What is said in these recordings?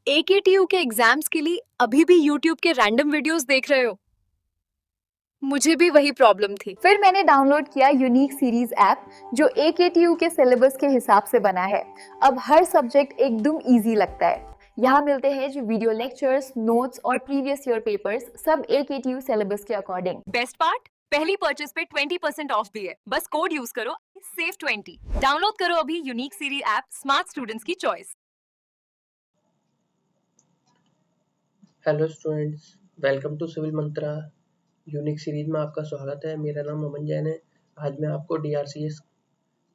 AKTU के exams के लिए अभी भी YouTube के रैंडम वीडियोस देख रहे हो? मुझे भी वही प्रॉब्लम थी। फिर मैंने डाउनलोड किया यूनिक सीरीज ऐप जो AKTU के सिलेबस के हिसाब से बना है। अब हर सब्जेक्ट एकदम इजी लगता है। यहाँ मिलते हैं जो वीडियो लेक्चर्स, नोट्स और प्रीवियस ईयर पेपर्स, सब AKTU सिलेबस के अकॉर्डिंग। बेस्ट पार्ट, पहली परचेज पे 20% ऑफ भी है। बस कोड यूज करो, सेव 20। डाउनलोड करो अभी unique series app, smart students की choice. Hello students, welcome to civil Mantra unique series में आपका स्वागत है। मेरा नाम अमन जैन है। आज मैं आपको DRCS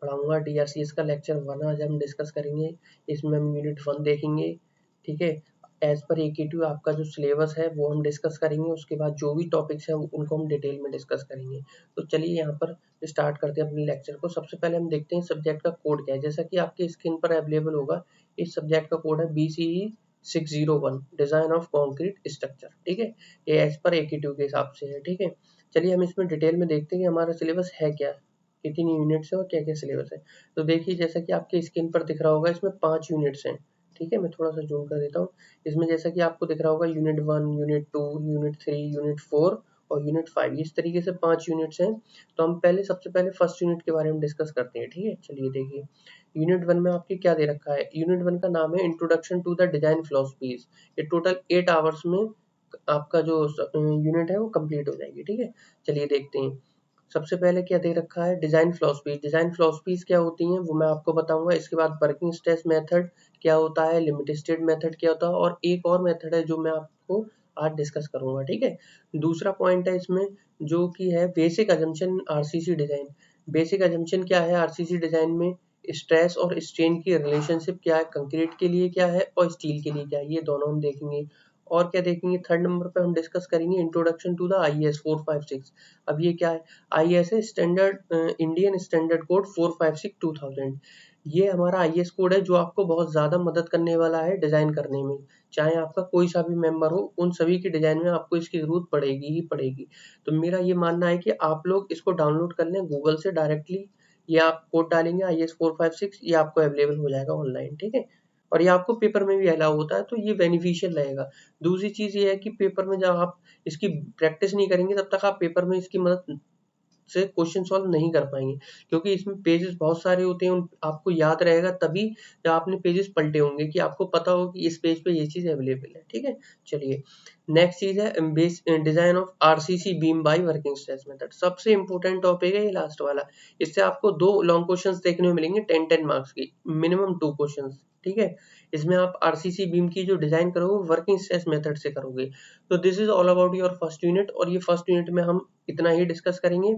पढ़ाऊंगा। DRCS का लेक्चर 1 आज हम डिस्कस करेंगे। इसमें हम यूनिट 1 देखेंगे, ठीक है। एज पर AKTU आपका जो सिलेबस है वो हम डिस्कस करेंगे। उसके बाद जो भी टॉपिक्स हैं उनको हम डिटेल में डिस्कस करेंगे। तो चलिए यहाँ पर स्टार्ट करते हैं अपने लेक्चर को। सबसे पहले हम देखते हैं सब्जेक्ट का कोड क्या है। जैसा कि आपके स्क्रीन पर अवेलेबल होगा, इस सब्जेक्ट का कोड है BCE 601, design of concrete structure, ठीक है। ये एज पर AKTU के हिसाब से है, ठीक है। चलिए हम इसमें डिटेल में देखते हैं कि हमारा सिलेबस है क्या, कितनी यूनिट्स है और क्या क्या सिलेबस है। तो देखिए, जैसा कि आपके स्क्रीन पर दिख रहा होगा, इसमें 5 यूनिट्स हैं, ठीक है। मैं थोड़ा सा जूम कर देता हूँ। इसमें जैसा कि आपको दिख रहा होगा, यूनिट 1, यूनिट 2, यूनिट 3, यूनिट 4 और यूनिट 5, इस तरीके से 5 यूनिट्स हैं। तो हम सबसे पहले फर्स्ट यूनिट के बारे में डिस्कस करते हैं, ठीक है। चलिए देखिए, यूनिट 1 में आपके क्या दे रखा है। यूनिट 1 का नाम है introduction to the design philosophies. ये टोटल 8 आवर्स में आपका जो यूनिट है वो कंप्लीट हो जाएगी, ठीक है। चलिए देखते हैं। सबसे पहले क्या दे रखा है, डिजाइन फिलॉसफी। डिजाइन फिलॉसफीज क्या होती हैं वो मैं आपको बताऊंगा। इसके बाद वर्किंग स्ट्रेस मेथड क्या होता है, लिमिट स्टेट मेथड क्या होता है, और एक और मेथड है जो मैं आपको आज डिस्कस करूंगा, ठीक है। दूसरा पॉइंट है इसमें जो कि है basic assumption RCC design. Basic assumption क्या है RCC डिजाइन में, स्ट्रेस और स्ट्रेन की रिलेशनशिप क्या है, कंक्रीट के लिए क्या है और स्टील के लिए क्या है, ये दोनों हम देखेंगे। और क्या देखेंगे, थर्ड नंबर पे हम डिस्कस करेंगे इंट्रोडक्शन टू द IS 456। अब ये क्या है, IS है स्टैंडर्ड इंडियन स्टैंडर्ड कोड 456/2000। ये हमारा IS कोड है जो आपको बहुत ज़्यादा मदद करने वाला है डिज़ाइन करने में। चाहे आपका कोई सा भी मेंबर हो, उन सभी की डिज़ाइन में आपको इसकी ज़रूरत पड़ेगी ही पड़ेगी। तो मेरा ये मानना है कि आप लोग इसको डाउनलोड कर लें गूगल से डायरेक्टली, या आप कोड डालेंगे IS 456, ये आपको अवेलेबल हो जाएगा ऑनलाइन, ठीक है। और ये आपको पेपर में भी अलाउ होता है, तो ये बेनिफिशियल रहेगा। दूसरी चीज़ ये है कि पेपर में जब आप इसकी प्रैक्टिस नहीं करेंगे तब तक आप पेपर में इसकी मदद से क्वेश्चन सॉल्व नहीं कर पाएंगे, क्योंकि इसमें पेजेस बहुत सारे होते हैं। आपको याद रहेगा तभी जब आपने पेजेस पलटे होंगे कि आपको पता हो कि इस पेज पे ये चीज़ अवेलेबल है, ठीक है। चलिए नेक्स्ट चीज़ है base design of RCC beam by working stress method. सबसे इंपॉर्टेंट टॉपिक है ये लास्ट वाला। इससे आपको 2 लॉन्ग क्वेश्चंस देखने को मिलेंगे 10-10 मार्क्स की, मिनिमम 2 क्वेश्चंस, ठीक है। इसमें आप RCC बीम की जो डिजाइन करोगे वर्किंग स्ट्रेस मेथड से करोगे। तो this is all about your first unit, और ये फर्स्ट यूनिट में हम इतना ही डिस्कस करेंगे,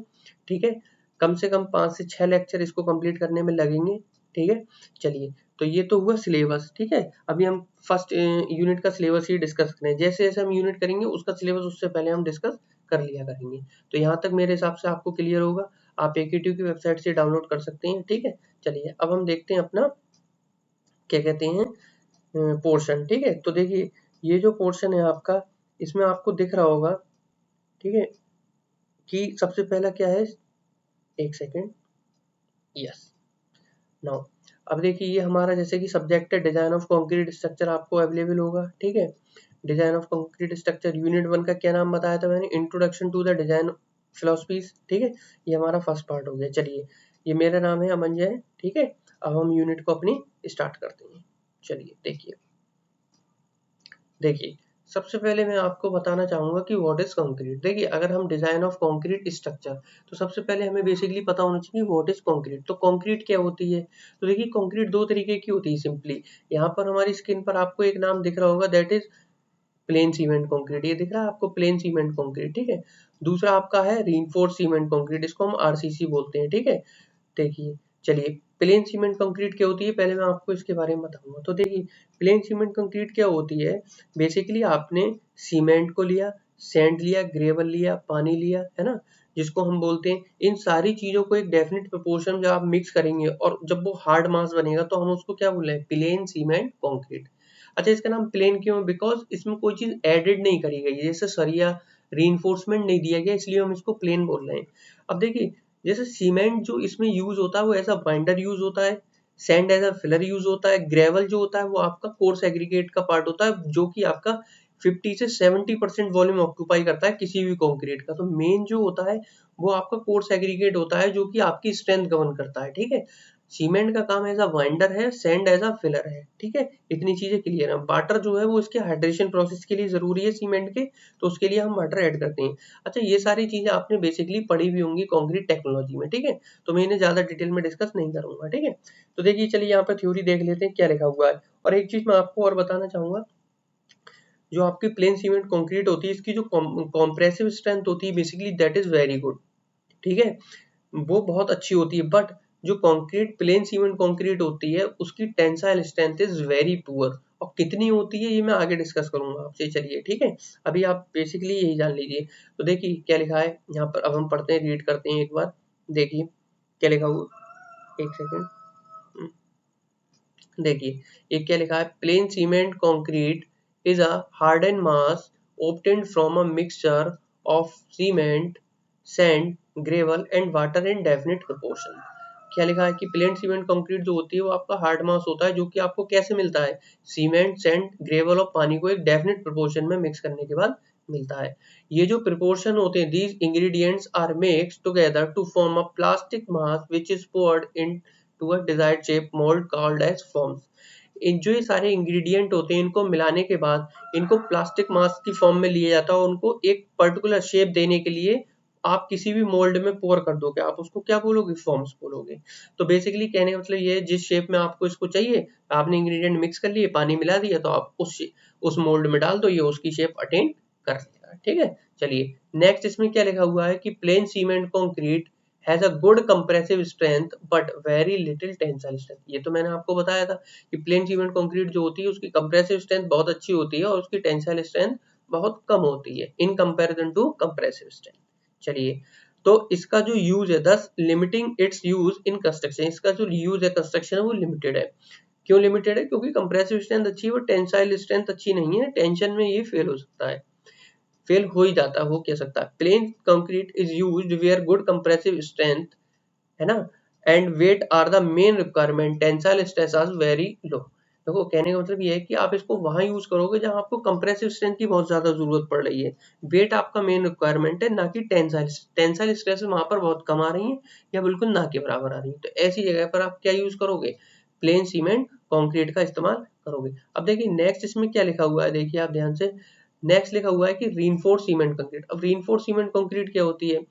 ठीक है। कम से कम 5 से 6 लेक्चर इसको कंप्लीट करने में लगेंगे, ठीक है। चलिए, तो ये तो हुआ सिलेबस, ठीक है। अभी हम फर्स्ट यूनिट का सिलेबस ही डिस्कस करें। जैसे जैसे हम यूनिट करेंगे उसका सिलेबस उससे पहले हम डिस्कस कर लिया करेंगे। तो यहाँ तक मेरे हिसाब से आपको क्लियर होगा। आप AKTU की वेबसाइट से डाउनलोड कर सकते हैं, ठीक है। चलिए अब हम देखते हैं अपना क्या कहते हैं पोर्शन, ठीक है। तो देखिए, ये जो पोर्शन है आपका, इसमें आपको दिख रहा होगा, ठीक है, कि सबसे पहला क्या है, एक सेकेंड, यस, नाउ। अब देखिए, ये हमारा जैसे कि सब्जेक्ट है डिजाइन ऑफ कंक्रीट स्ट्रक्चर, आपको अवेलेबल होगा, ठीक है। Design of concrete structure unit 1 का क्या नाम बताया था मैंने, introduction to the design philosophies, ठीक है। ये हमारा फर्स्ट पार्ट हो गया। चलिए, ये मेरा नाम है अमन जैन, ठीक है। अब हम यूनिट को अपनी स्टार्ट करते हैं। चलिए देखिए, देखिए सबसे पहले मैं आपको बताना चाहूंगा कि व्हाट इज कंक्रीट। देखिए, अगर हम डिजाइन ऑफ कंक्रीट स्ट्रक्चर, तो सबसे पहले हमें बेसिकली पता होना चाहिए व्हाट इज कंक्रीट। तो कंक्रीट क्या होती है, तो देखिए कंक्रीट 2 तरीके की होती है सिंपली। यहाँ पर हमारी स्क्रीन पर आपको एक नाम दिख रहा होगा, that is plane cement concrete. ये दिख रहा है आपको, प्लेन सीमेंट कंक्रीट, ठीक है। दूसरा आपका है रीइंफोर्स्ड सीमेंट कंक्रीट, इसको हम RCC बोलते हैं, ठीक है। देखिए, चलिए प्लेन सीमेंट कंक्रीट क्या होती है पहले मैं आपको इसके बारे में बताऊंगा। तो देखिए, प्लेन सीमेंट कंक्रीट क्या होती है, बेसिकली आपने सीमेंट को लिया, सैंड लिया, ग्रेवल लिया, पानी लिया, है ना, जिसको हम बोलते हैं। इन सारी चीजों को एक डेफिनेट प्रोपोर्शन जब आप मिक्स करेंगे और जब वो हार्ड मास बनेगा, तो हम उसको क्या बोल रहे हैं, प्लेन सीमेंट कंक्रीट। अच्छा, इसका नाम प्लेन क्यों है, बिकॉज इसमें कोई चीज एडेड नहीं करी गई है, जैसे सरिया रीइंफोर्समेंट नहीं दिया गया, इसलिए हम इसको प्लेन बोल रहे हैं। अब देखिए, जैसे सीमेंट जो इसमें यूज होता है वो ऐसा बाइंडर यूज होता है, sand as a filler use होता है, ग्रेवल जो होता है वो आपका कोर्स एग्रीगेट का पार्ट होता है जो कि आपका 50 से 70% वॉल्यूम ऑक्यूपाई करता है किसी भी कंक्रीट का। तो मेन जो होता है वो आपका कोर्स एग्रीगेट होता है जो कि आपकी स्ट्रेंथ गवर्न करता है, ठीक है। सीमेंट का काम एज अ बाइंडर है, सैंड एज अ फिलर है, ठीक है। इतनी चीजें क्लियर है। वाटर जो है वो इसके हाइड्रेशन प्रोसेस के लिए जरूरी है सीमेंट के, तो उसके लिए हम वाटर ऐड करते हैं। अच्छा, ये सारी चीजें आपने बेसिकली पढ़ी भी होंगी कंक्रीट टेक्नोलॉजी में, ठीक है, तो मैं इन्हें ज्यादा डिटेल में डिस्कस नहीं करूंगा, ठीक है। तो देखिए चलिए यहाँ पर थ्योरी देख लेते हैं क्या लिखा हुआ है। और एक चीज मैं आपको और बताना चाहूंगा, जो आपकी प्लेन सीमेंट कंक्रीट होती है इसकी जो कॉम्प्रेसिव स्ट्रेंथ होती है basically that is very good, ठीक है, वो बहुत अच्छी होती है। बट जो कंक्रीट प्लेन सीमेंट कंक्रीट होती है उसकी tensile strength is very poor. और कितनी होती है ये मैं आगे डिस्कस करूंगा आपसे, चलिए ठीक है। अभी आप बेसिकली यही जान लीजिए। तो देखिए क्या लिखा है यहाँ पर, अब हम पढ़ते हैं, रीड करते हैं एक बार। देखिए क्या लिखा हुआ, एक सेकेंड, देखिए ये क्या लिखा है, plane cement concrete is a hardened mass obtained from a mixture of cement, sand, gravel and water in definite proportion। क्या लिखा है कि प्लेन सीमेंट कंक्रीट जो होती है वो आपका हार्ड मास होता है जो कि आपको कैसे मिलता है, सीमेंट, सैंड, ग्रेवल और पानी को एक डेफिनेट प्रोपोर्शन में मिक्स करने के बाद मिलता है। ये जो प्रोपोर्शन होते हैं, these ingredients are mixed together to form a plastic mass which is poured into a desired shape mould called as forms. इन जो ये सारे इंग्रेडिएंट होते हैं इनको मिलाने के बाद इनको प्लास्टिक मास की फॉर्म में लिया जाता है और उनको एक पर्टिकुलर शेप देने के लिए आप किसी भी मोल्ड में पोर कर दोगे, आप उसको क्या बोलोगे, फॉर्म्स बोलोगे। तो बेसिकली कहने का मतलब ये है, जिस शेप में आपको इसको चाहिए आपने इंग्रेडिएंट मिक्स कर लिए, पानी मिला दिया, तो आप उस मोल्ड में डाल दो, ये उसकी शेप अटेन कर लेगा, ठीक है। चलिए नेक्स्ट इसमें क्या लिखा हुआ है कि plane cement concrete has a good compressive strength but very little tensile strength. ये तो मैंने आपको बताया था कि प्लेन सीमेंट कंक्रीट जो होती है उसकी कंप्रेसिव स्ट्रेंथ बहुत अच्छी होती है और उसकी टेंसाइल स्ट्रेंथ बहुत कम होती है in comparison to compressive strength. चलिए, तो इसका जो यूज है, thus limiting its use in construction, इसका जो यूज है कंस्ट्रक्शन है वो लिमिटेड है। क्यों लिमिटेड है, क्योंकि कंप्रेसिव स्ट्रेंथ अच्छी है और टेंसाइल स्ट्रेंथ अच्छी नहीं है, टेंशन में ये फेल हो सकता है, फेल हो ही जाता है, हो क्या सकता है। Plain concrete is used where good compressive strength, है ना, and weight are the main requirement, tensile stress are very low. देखो कहने का मतलब ये है कि आप इसको वहां यूज करोगे जहां आपको कंप्रेसिव स्ट्रेंथ की बहुत ज्यादा जरूरत पड़ रही है, वेट आपका मेन रिक्वायरमेंट है, ना कि टेंसाइल। टेंसाइल स्ट्रेस वहां पर बहुत कम आ रही है या बिल्कुल ना के बराबर आ रही है, तो ऐसी जगह पर आप क्या यूज करोगे, प्लेन सीमेंट कंक्रीट का इस्तेमाल करोगे। अब देखिए नेक्स्ट इसमें क्या लिखा हुआ है, देखिए आप ध्यान से, नेक्स्ट लिखा हुआ है कि रीइंफोर्स सीमेंट कंक्रीट। अब रीइंफोर्स सीमेंट कंक्रीट क्या होती है,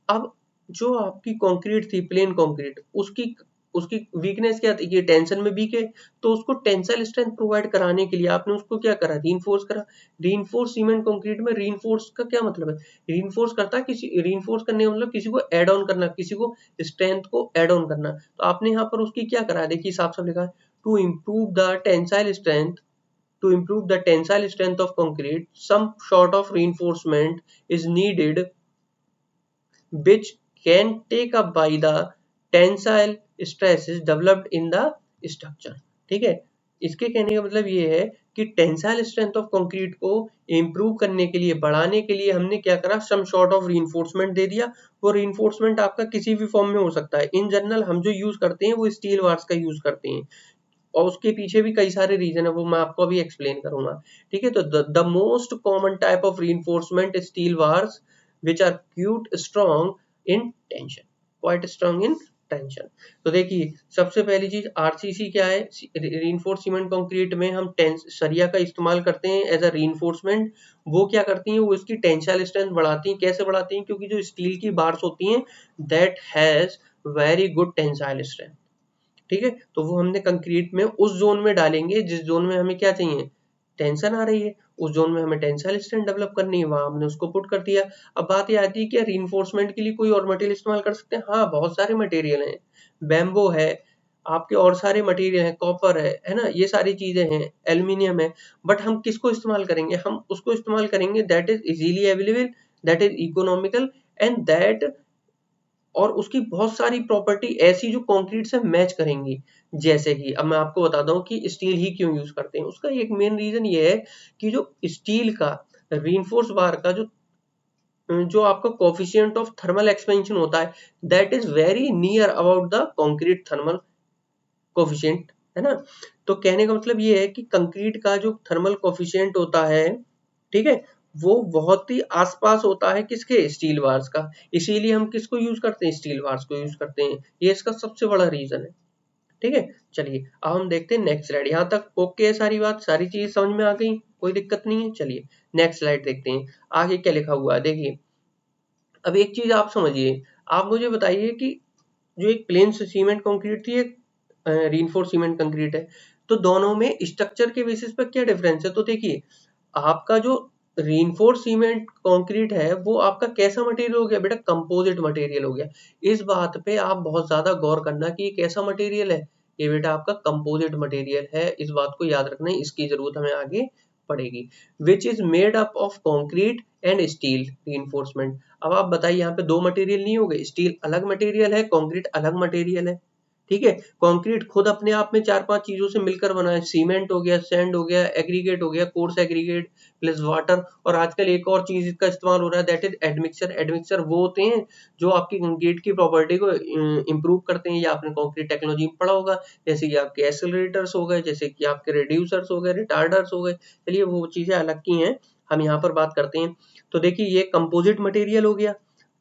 अब जो आपकी कंक्रीट थी प्लेन कंक्रीट, उसकी उसकी वीकनेस क्या थी, ये टेंशन में वीक है, तो उसको टेंसाइल स्ट्रेंथ प्रोवाइड कराने के लिए आपने उसको क्या करा, रीइंफोर्स करा। रीइंफोर्स सीमेंट कंक्रीट में रीइंफोर्स का क्या मतलब है, रीइंफोर्स करता है किसी, रीइंफोर्स करने का मतलब किसी को ऐड ऑन करना, किसी को स्ट्रेंथ को ऐड ऑन करना। तो आपने यहाँ पर उसकी क्या करा, देखिए साफ साफ लिखा है, to improve the tensile strength, to improve the tensile strength of concrete, some sort of reinforcement is needed which can take up by the tensile stresses developed in the structure। ठीक है, इसके कहने का मतलब ये है कि टेंसाइल स्ट्रेंथ ऑफ कंक्रीट को इम्प्रूव करने के लिए, बढ़ाने के लिए हमने क्या करा, सम सॉर्ट ऑफ रीइंफोर्समेंट दे दिया। वो रीइंफोर्समेंट आपका किसी भी फॉर्म में हो सकता है, इन जनरल हम जो यूज करते हैं वो स्टील वार्स का यूज करते हैं और उसके पीछे भी कई सारे रीजन है, वो मैं आपको अभी एक्सप्लेन करूंगा, ठीक है। तो the most common type of reinforcement steel bars which are quite strong in tension, quite strong in tension. तो देखिए सबसे पहली चीज आरसीसी क्या है, रीइंफोर्स सीमेंट कंक्रीट में हम सरिया का इस्तेमाल करते हैं एज अ रीइंफोर्समेंट। वो क्या करती हैं, वो इसकी टेंसाइल स्ट्रेंथ बढ़ाती हैं। कैसे बढ़ाती हैं, क्योंकि जो स्टील की बार्स होती हैं that has very good tensile strength, ठीक है। तो वो हमने कंक्रीट में उस जोन में डालेंगे जिस जोन में हमें क्या चाहिए, टेंशन आ रही है, उस जोन में हमें टेंसाइल स्ट्रेंथ डेवलप करनी है, वहां हमने उसको पुट कर दिया। अब बात ये आती है कि रीइंफोर्समेंट के लिए कोई और मटेरियल इस्तेमाल कर सकते हैं, हाँ बहुत सारे मटेरियल हैं, बैम्बो है आपके, और सारे मटेरियल हैं, कॉपर है ना, ये सारी चीजें हैं, एल्यूमिनियम है। बट हम किसको इस्तेमाल करेंगे, हम उसको इस्तेमाल करेंगे that is easily available, that is economical and that, और उसकी बहुत सारी प्रॉपर्टी ऐसी जो कंक्रीट से मैच करेंगी। जैसे कि अब मैं आपको बताता हूँ कि स्टील ही क्यों यूज करते हैं, उसका एक मेन रीजन ये है कि जो स्टील का रीइंफोर्स बार का जो आपका कोफिशिएंट ऑफ थर्मल एक्सपेंशन होता है that is very near about the concrete thermal coefficient, है ना। तो कहने का मतलब ये है कि कंक्रीट का जो थर्मल कोफिशिएंट होता है, ठीक है, वो बहुत ही आसपास होता है किसके, स्टील बार्स का। इसीलिए हम किसको यूज करते हैं, स्टील बार्स को यूज करते हैं। ये इसका सबसे बड़ा रीजन है, ठीक है। चलिए अब हम देखते हैं नेक्स्ट स्लाइड। यहाँ तक ओके है, सारी बात, सारी चीज समझ में आ गई, कोई दिक्कत नहीं है। चलिए नेक्स्ट स्लाइड देखते हैं आगे क्या लिखा हुआ है। देखिए अब एक चीज आप समझिए, आप मुझे बताइए कि जो एक प्लेन सीमेंट कंक्रीट थी, एक रीइंफोर्स सीमेंट कंक्रीट है, तो दोनों में स्ट्रक्चर के बेसिस पर क्या डिफरेंस है। तो देखिए आपका जो रीइंफोर्स सीमेंट कंक्रीट है वो आपका कैसा मटेरियल हो गया बेटा, कंपोजिट मटेरियल हो गया। इस बात पे आप बहुत ज्यादा गौर करना कि ये कैसा मटेरियल है, ये बेटा आपका कंपोजिट मटेरियल है। इस बात को याद रखना है, इसकी जरूरत हमें आगे पड़ेगी। Which is made up of concrete and steel reinforcement. अब आप बताइए यहाँ पे दो मटेरियल नहीं हो गए, स्टील अलग मटेरियल है, कंक्रीट अलग मटेरियल है, ठीक है। कंक्रीट खुद अपने आप में चार पांच चीजों से मिलकर बना है, सीमेंट हो गया, सैंड हो गया, एग्रीगेट हो गया, कोर्स एग्रीगेट प्लस वाटर, और आजकल एक और चीज इसका इस्तेमाल हो रहा है, दैट इज एडमिक्सचर। एडमिक्सचर वो होते हैं जो आपकी कंक्रीट की प्रॉपर्टी को इंप्रूव करते हैं, या आपने कंक्रीट टेक्नोलॉजी में पढ़ा होगा, जैसे कि आपके एक्सेलरेटर्स हो गए, जैसे कि आपके रिड्यूसर्स हो गए, रिटार्डर्स हो गए। चलिए वो चीजें अलग की हैं, हम यहाँ पर बात करते हैं। तो देखिए ये कंपोजिट मटेरियल हो गया।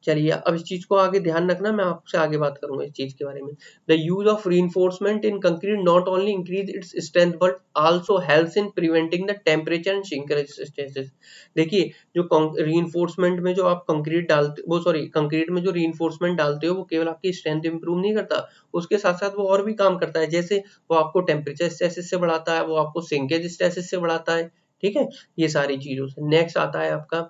चलिए अब इस चीज को आगे ध्यान रखना, मैं आपसे आगे बात करूंगा इस चीज के बारे में। The use of reinforcement in concrete not only increase its strength but also helps in preventing the temperature and shrinkage stresses। देखिए जो reinforcement में जो आप कंक्रीट डालते, वो सॉरी कंक्रीट में जो reinforcement डालते हो वो केवल आपकी स्ट्रेंथ इंप्रूव नहीं करता, उसके साथ साथ वो और भी काम करता है। जैसे वो आपको टेम्परेचर स्ट्रेसेस से बढ़ाता है, वो आपको सिंकेज स्ट्रेसेस से बढ़ाता है, ठीक है। ये सारी चीजों से नेक्स्ट आता है आपका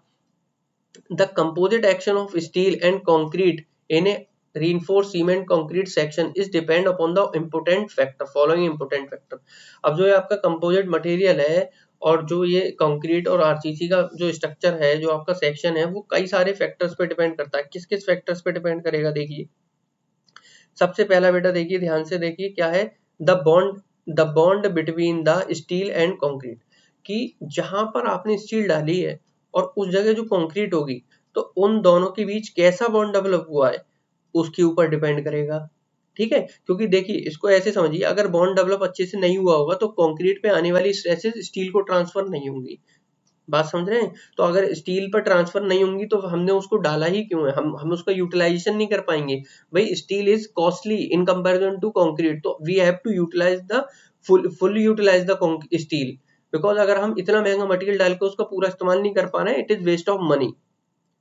the composite action of steel and concrete in a reinforced cement concrete section is depend upon the important factor following important factor। अब जो ये आपका कंपोजिट मटेरियल है और जो ये कंक्रीट और आरसीसी का जो स्ट्रक्चर है, जो आपका सेक्शन है, वो कई सारे फैक्टर्स पे डिपेंड करता है। किस किस फैक्टर्स पे डिपेंड करेगा, देखिए सबसे पहला बेटा देखिए ध्यान से देखिए क्या है, the bond between the steel and concrete. कि जहां पर आपने स्टील डाली है और उस जगह जो कंक्रीट होगी, तो उन दोनों के बीच कैसा बॉन्ड डेवलप हुआ है उसके ऊपर डिपेंड करेगा, ठीक है। क्योंकि देखिए इसको ऐसे समझिए, अगर बॉन्ड डेवलप अच्छे से नहीं हुआ होगा तो कंक्रीट पे आने वाली स्ट्रेसेस स्टील को ट्रांसफर नहीं होंगी। बात समझ रहे हैं। तो अगर स्टील पर ट्रांसफर नहीं होंगी तो हमने उसको डाला ही क्यों है, हम उसका यूटिलाइजेशन नहीं कर पाएंगे। भाई steel is costly in comparison to concrete, तो we have to utilise the full utilise the steel, because अगर हम इतना महंगा मटेरियल डाल के उसका पूरा इस्तेमाल नहीं कर पा रहे हैं, it is waste of money,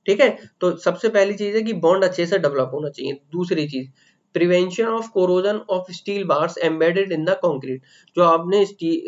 ठीक है। तो सबसे पहली चीज है कि बॉन्ड अच्छे से डेवलप होना चाहिए। दूसरी चीज, prevention of corrosion of steel bars embedded in the concrete. जो आपने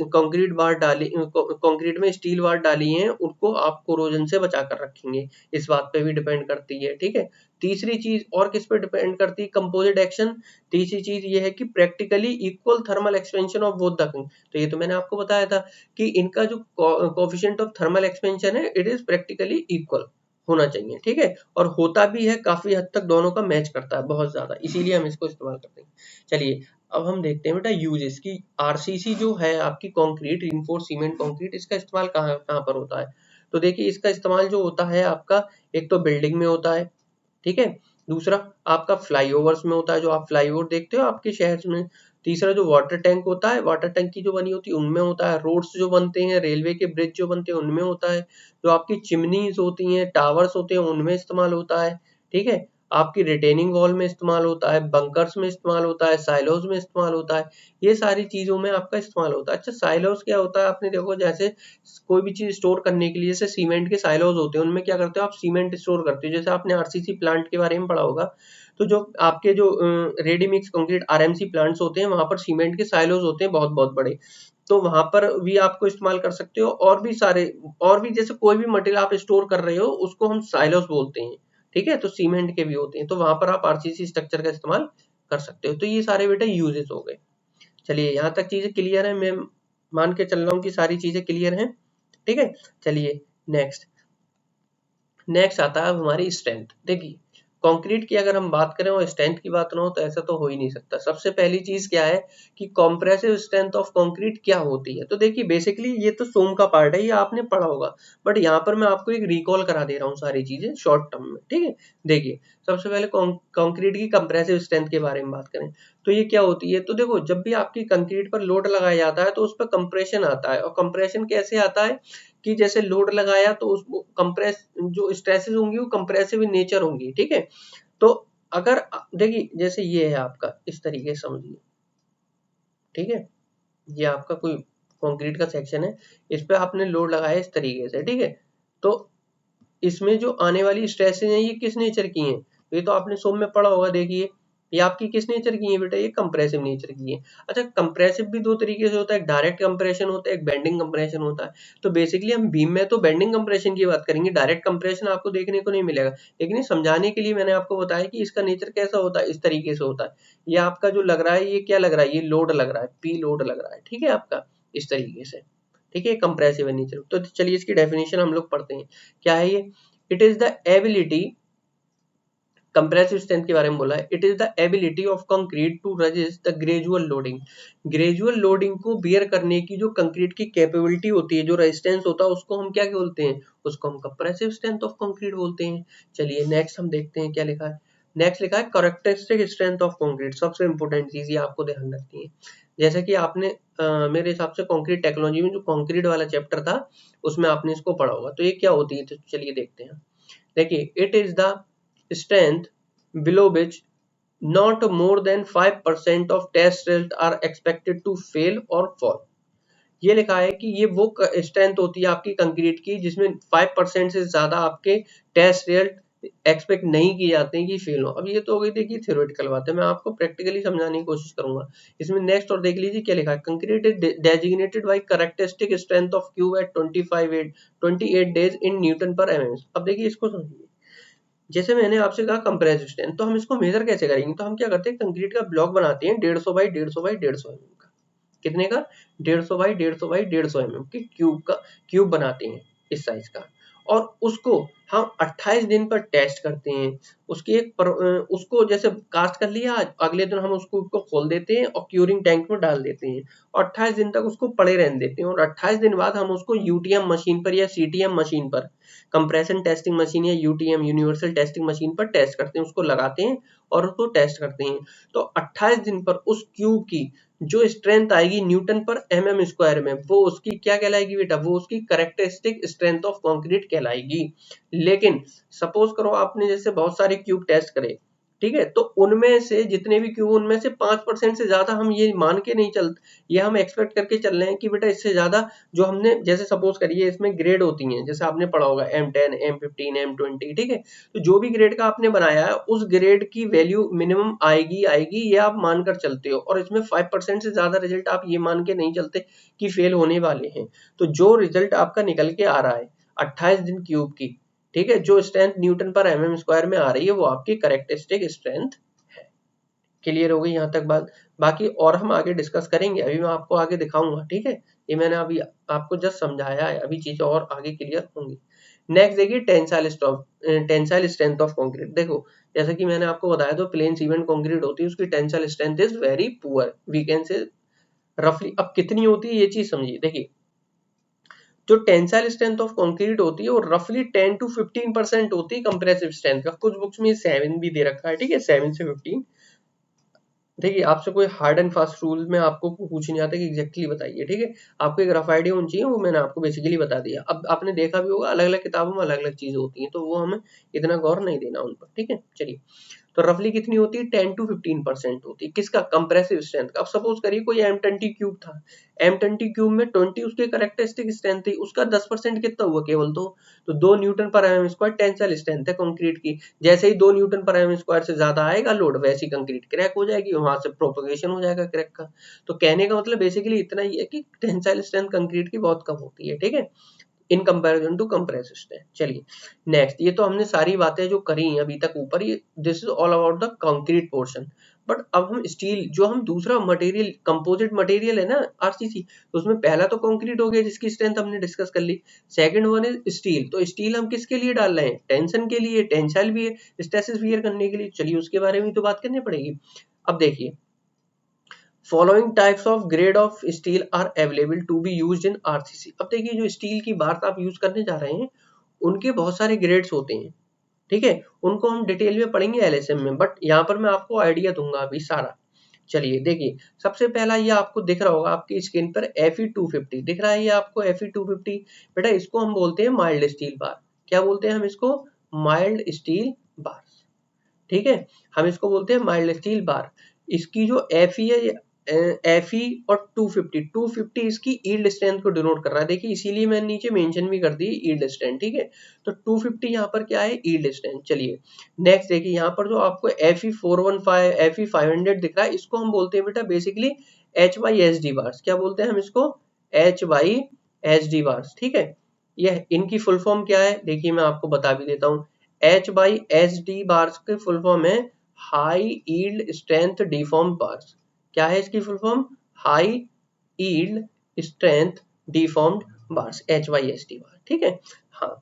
कंक्रीट बार डाली, कंक्रीट में स्टील बार डाली हैं, उनको आप कोरोजन से बचा कर रखेंगे, इस बात पे भी डिपेंड करती है, ठीक है। तीसरी चीज और किस पे डिपेंड करती है, कंपोजिट एक्शन। तीसरी चीज ये है कि practically equal thermal expansion of both the, तो ये तो मैंने आपको बताया था कि इनका जो कोफिशिएंट ऑफ थर्मल एक्सपेंशन है, इट इज प्रैक्टिकली इक्वल होना चाहिए, ठीक है। और होता भी है, काफी हद तक दोनों का मैच करता है बहुत ज्यादा, इसीलिए हम इसको इस्तेमाल करते हैं। चलिए अब हम देखते हैं बेटा यूजेस की। आरसीसी जो है आपकी कंक्रीट, रीइंफोर्स्ड सीमेंट कंक्रीट, इसका इस्तेमाल कहाँ कहाँ पर होता है। तो देखिए इसका इस्तेमाल जो होता है आपका, एक तो बिल्डिंग में होता है, ठीक है। दूसरा आपका फ्लाईओवर्स में होता है, जो आप फ्लाईओवर देखते हो आपके शहर में। तीसरा जो वाटर टैंक होता है, वाटर टैंक की जो बनी होती है उनमें होता है। रोड्स जो बनते हैं, रेलवे के ब्रिज जो बनते हैं उनमें होता है। जो आपकी चिमनीज होती हैं, टावर्स होते हैं, उनमें इस्तेमाल होता है, ठीक है। आपकी रिटेनिंग वॉल में इस्तेमाल होता है, बंकर्स में इस्तेमाल होता है, साइलोज में इस्तेमाल होता है। ये सारी चीजों में आपका इस्तेमाल होता है। अच्छा साइलोज क्या होता है, आपने देखो जैसे कोई भी चीज स्टोर करने के लिए, जैसे सीमेंट के साइलोज होते हैं, उनमें क्या करते हो आप, सीमेंट स्टोर करते हो। जैसे आपने आरसीसी प्लांट के बारे में पढ़ा होगा, तो जो आपके जो ready mix concrete RMC plants होते हैं, वहां पर सीमेंट के साइलोज होते हैं बहुत बहुत बड़े, तो वहां पर भी आपको इस्तेमाल कर सकते हो। और भी सारे, और भी जैसे कोई भी मटेरियल आप स्टोर कर रहे हो उसको हम साइलोस बोलते हैं, ठीक है। तो सीमेंट के भी होते हैं, तो वहां पर आप आरसीसी स्ट्रक्चर का इस्तेमाल कर सकते हो। तो ये सारे बेटा यूजेस हो गए। चलिए यहाँ तक चीजें क्लियर है, मैं मान के चल रहा हूँ कि सारी चीजें क्लियर हैं, ठीक है। चलिए नेक्स्ट आता है हमारी स्ट्रेंथ। देखिए कंक्रीट की अगर हम बात करें और स्ट्रेंथ की बात ना हो तो ऐसा तो हो ही नहीं सकता। सबसे पहली चीज क्या है कि कॉम्प्रेसिव स्ट्रेंथ ऑफ कंक्रीट क्या होती है। तो देखिए बेसिकली ये तो सोम का पार्ट है, ये आपने पढ़ा होगा, बट यहाँ पर मैं आपको एक रिकॉल करा दे रहा हूँ सारी चीजें शॉर्ट टर्म में, ठीक है। देखिए सबसे पहले कंक्रीट की कंप्रेसिव स्ट्रेंथ के बारे में बात करें तो ये क्या होती है। तो देखो जब भी आपकी कंक्रीट पर लोड लगाया जाता है तो उस पर कंप्रेशन आता है, और कंप्रेशन कैसे आता है कि जैसे लोड लगाया तो उस कंप्रेस जो स्ट्रेसेस होंगी वो कंप्रेसिव इन नेचर होंगी, ठीक है। तो अगर देखिए जैसे ये है आपका, इस तरीके से समझिए, ठीक है, ये आपका कोई कंक्रीट का सेक्शन है, इस पे आपने लोड लगाया इस तरीके से, ठीक है। तो इसमें जो आने वाली स्ट्रेसेस हैं ये किस नेचर की हैं, ये तो आपने सोम में पढ़ा होगा। देखिए ये आपकी किस नेचर की है बेटा, ये कंप्रेसिव नेचर की है। अच्छा कंप्रेसिव भी दो तरीके से होता है, एक डायरेक्ट कंप्रेशन होता है, एक बेंडिंग कंप्रेशन होता है। तो बेसिकली हम बीम में तो बेंडिंग कंप्रेशन की बात करेंगे, डायरेक्ट कंप्रेशन आपको देखने को नहीं मिलेगा। लेकिन ये समझाने के लिए मैंने आपको बताया कि इसका नेचर कैसा होता है, इस तरीके से होता है। ये आपका जो लग रहा है ये क्या लग रहा है, ये लोड लग रहा है, पी लोड लग रहा है, ठीक है आपका, इस तरीके से, ठीक है, कंप्रेसिव नेचर। तो चलिए इसकी डेफिनेशन हम लोग पढ़ते हैं, क्या है ये। It is the ability, compressive strength के बारे में बोला है, it is the ability of concrete to resist the gradual loading. Gradual loading को बियर करने की जो कंक्रीट की कैपेबिलिटी होती है, जो रेजिस्टेंस होता है, उसको हम क्या बोलते हैं, उसको हम कंप्रेसिव स्ट्रेंथ ऑफ कंक्रीट बोलते हैं। चलिए नेक्स्ट हम देखते हैं क्या लिखा है। नेक्स्ट लिखा है कैरेक्टरिस्टिक स्ट्रेंथ ऑफ कंक्रीट। सबसे इंपॉर्टेंट चीज ये आपको ध्यान रखनी है, जैसे कि आपने मेरे हिसाब से कंक्रीट टेक्नोलॉजी में जो कंक्रीट वाला चैप्टर था उसमें आपने इसको पढ़ा होगा। तो ये क्या होती है, तो चलिए देखते हैं। देखिए it is the strength below which not more than 5% of test results are expected to fail or fall। ये लिखा है कि ये वो स्ट्रेंथ होती है आपकी कंक्रीट की जिसमें 5% से ज्यादा आपके टेस्ट रिजल्ट एक्सपेक्ट नहीं किए जाते हैं कि फेल हो। अब ये तो हो गई देखिए थ्योरेटिकल बात है, मैं आपको प्रैक्टिकली समझाने की कोशिश करूंगा। इसमें नेक्स्ट और देख लीजिए क्या लिखा है, concrete is designated by characteristic strength of cube at 28 days in newton per mm. अब देखिए इसको समझिए, जैसे मैंने आपसे कहा कंप्रेसिव स्ट्रेंथ, तो हम इसको मेजर कैसे करेंगे। तो हम क्या करते हैं, कंक्रीट का ब्लॉक बनाते हैं 150 बाई 150 बाई 150 mm का, कितने का, 150 बाई 150 बाई 150 mm के क्यूब बनाते हैं इस साइज का, और उसको हम 28 दिन पर टेस्ट करते हैं। उसकी उसको जैसे कास्ट कर लिया, अगले दिन हम उसको खोल देते हैं और क्यूरिंग टैंक में डाल देते हैं, और 28 दिन तक उसको पड़े रहने देते हैं, और 28 दिन बाद हम उसको यूटीएम मशीन पर या सीटीएम मशीन पर, कंप्रेशन टेस्टिंग मशीन या यूटीएम यूनिवर्सल टेस्टिंग मशीन पर टेस्ट करते हैं, उसको लगाते हैं और उसको टेस्ट करते हैं। तो 28 दिन पर उस क्यूब की जो स्ट्रेंथ आएगी न्यूटन पर एमएम स्क्वायर में, वो उसकी क्या कहलाएगी बेटा, वो उसकी कैरेक्टरिस्टिक स्ट्रेंथ ऑफ कंक्रीट कहलाएगी। लेकिन सपोज करो आपने जैसे बहुत सारे क्यूब टेस्ट करे, ठीक है, तो उनमें से जितने भी क्यूब, उनमें से 5% से ज्यादा हम ये मान के नहीं चलते, ये हम एक्सपेक्ट करके चल रहे हैं कि बेटा इससे ज्यादा जो हमने, जैसे सपोज करिए इसमें ग्रेड होती हैं, जैसे आपने पढ़ा होगा M10 M15 M20, ठीक है, तो जो भी ग्रेड का आपने बनाया है उस ग्रेड की वैल्यू मिनिमम आएगी आएगी, ये आप मानकर चलते हो, और इसमें 5% से ज्यादा रिजल्ट आप ये मान के नहीं चलते कि फेल होने वाले हैं। तो जो रिजल्ट आपका निकल के आ रहा है 28 दिन क्यूब की, ठीक है, जो strength Newton per MM square में आ रही है, वो आपकी कैरेक्टरिस्टिक स्ट्रेंथ है। क्लियर हो गई यहाँ तक बात, बाकी और हम आगे डिस्कस करेंगे, अभी मैं आपको आगे दिखाऊंगा, ठीक है। ये मैंने अभी आपको जस्ट समझाया है, अभी चीजें और आगे क्लियर होंगी। नेक्स्ट देखिए टेंसाइल स्ट्रेंथ ऑफ कंक्रीट। देखो जैसे कि मैंने आपको बताया, तो प्लेन सीमेंट कंक्रीट होती है, उसकी tensile strength is very poor, we can say रफली। अब कितनी होती है ये चीज समझिए, देखिए जो टेंसाइल स्ट्रेंथ ऑफ कंक्रीट होती है वो रफली 10 to 15% होती है कंप्रेसिव स्ट्रेंथ का। कुछ बुक्स में 7 भी दे रखा है, ठीक है, 7 से 15। देखिए आपसे कोई हार्ड एंड फास्ट रूल में आपको पूछ नहीं आता कि एग्जैक्टली बताइए, ठीक है, आपको एक रफ आइडिया होनी चाहिए, वो मैंने आपको बेसिकली बता दिया। अब आपने देखा भी होगा अलग अलग किताबों में अलग अलग चीजें होती हैं, तो वो हमें इतना गौर नहीं देना उन पर, ठीक है। चलिए तो रफली कितनी होती है, 10 to 15% होती है, किसका, कंप्रेसिव स्ट्रेंथ का। अब सपोज करिए कोई M20 क्यूब था, M20 क्यूब में 20 उसकी कैरेक्टरिस्टिक स्ट्रेंथ थी, उसका 10% कितना हुआ, केवल तो 2 Newton per MM square tensile strength है कंक्रीट की। जैसे ही 2 न्यूटन पर एमएम स्क्वायर से ज्यादा आएगा लोड, वैसी कंक्रीट क्रैक हो जाएगी, वहां से प्रोपगेशन हो जाएगा क्रैक का। तो कहने का मतलब बेसिकली इतना ही है कि टेंसाइल स्ट्रेंथ कंक्रीट की बहुत कम होती है, ठीक है, in comparison to compressive strength. चलिए नेक्स्ट, ये तो हमने सारी बातें जो करी अभी तक ऊपर, ये this is all about the concrete portion. But अब हम स्टील जो हम दूसरा मटेरियल कंपोजिट मटेरियल है ना आरसीसी, तो उसमें पहला तो कंक्रीट हो गया जिसकी स्ट्रेंथ हमने डिस्कस कर ली, सेकंड वन इज स्टील, तो स्टील हम किसके लिए डाल रहे हैं, टेंशन के लिए, टेंसाइल भी है स्ट्रेसेस बियर करने के लिए, चलिए उसके बारे में तो बात करनी पड़ेगी। अब देखिए following types of grade of steel are available to be used in RCC. अब देखिए जो स्टील की बात आप यूज करने जा रहे हैं उनके बहुत सारे ग्रेड्स होते हैं, ठीक है, उनको हम डिटेल में पढ़ेंगे एलएसएम में, बट यहाँ पर मैं आपको आइडिया दूंगा अभी सारा। चलिए देखिए सबसे पहला ये आपको दिख रहा होगा आपकी स्क्रीन पर Fe250 दिख रहा है, ये आपको Fe250 बेटा इसको हम बोलते हैं माइल्ड स्टील बार। क्या बोलते हैं हम इसको, माइल्ड स्टील बार, ठीक है, हम इसको बोलते हैं माइल्ड स्टील बार। इसकी जो Fe है Fe और 250 इसकी यील्ड स्ट्रेंथ को डिनोट कर रहा है, देखिए इसीलिए मैंने नीचे मेंशन भी कर दी यील्ड स्ट्रेंथ, ठीक है, तो 250 यहाँ पर क्या है यील्ड स्ट्रेंथ। चलिए नेक्स्ट देखिए यहाँ पर जो आपको Fe415 Fe500 दिख रहा है इसको हम बोलते हैं बेटा बेसिकली HYSD बार्स। क्या बोलते हैं हम इसको, HYSD बार्स, ठीक है, यह इनकी फुल फॉर्म क्या है देखिए मैं आपको बता भी देता हूँ। HYSD बार्स की फुल फॉर्म है high yield strength deformed bars. क्या है इसकी full form, high yield strength deformed bars, HYSD बार, ठीक है। हाँ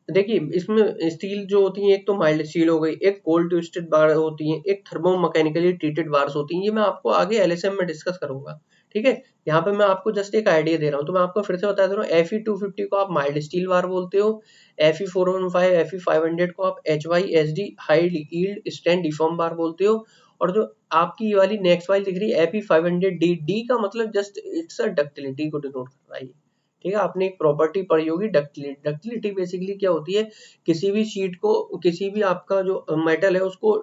देखिए इसमें स्टील जो होती है एक तो माइल्ड स्टील हो गई, एक कोल्ड ट्विस्टेड बार होती है, एक थर्मो मैकेनिकली ट्रीटेड बार्स होती हैं, ये मैं आपको आगे एलएसएम में डिस्कस करूंगा, ठीक है। यहाँ पे मैं आपको जस्ट एक आइडिया दे रहा हूँ, तो मैं आपको फिर से बता दे रहा हूँ Fe250 को आप माइल्ड स्टील बार बोलते हो, Fe415 Fe500 को आप HYSD high yield strength deform bar बोलते हो, और जो आपकी ये वाली नेक्स्ट वाली दिख रही है Fe500D, डी का मतलब जस्ट इट्स अ डक्टिलिटी को डिनोट कर रहा है, ठीक है। आपने एक प्रॉपर्टी पढ़ी होगी डक्टिलिटी। डक्टिलिटी बेसिकली क्या होती है, किसी भी शीट को, किसी भी आपका जो मेटल है उसको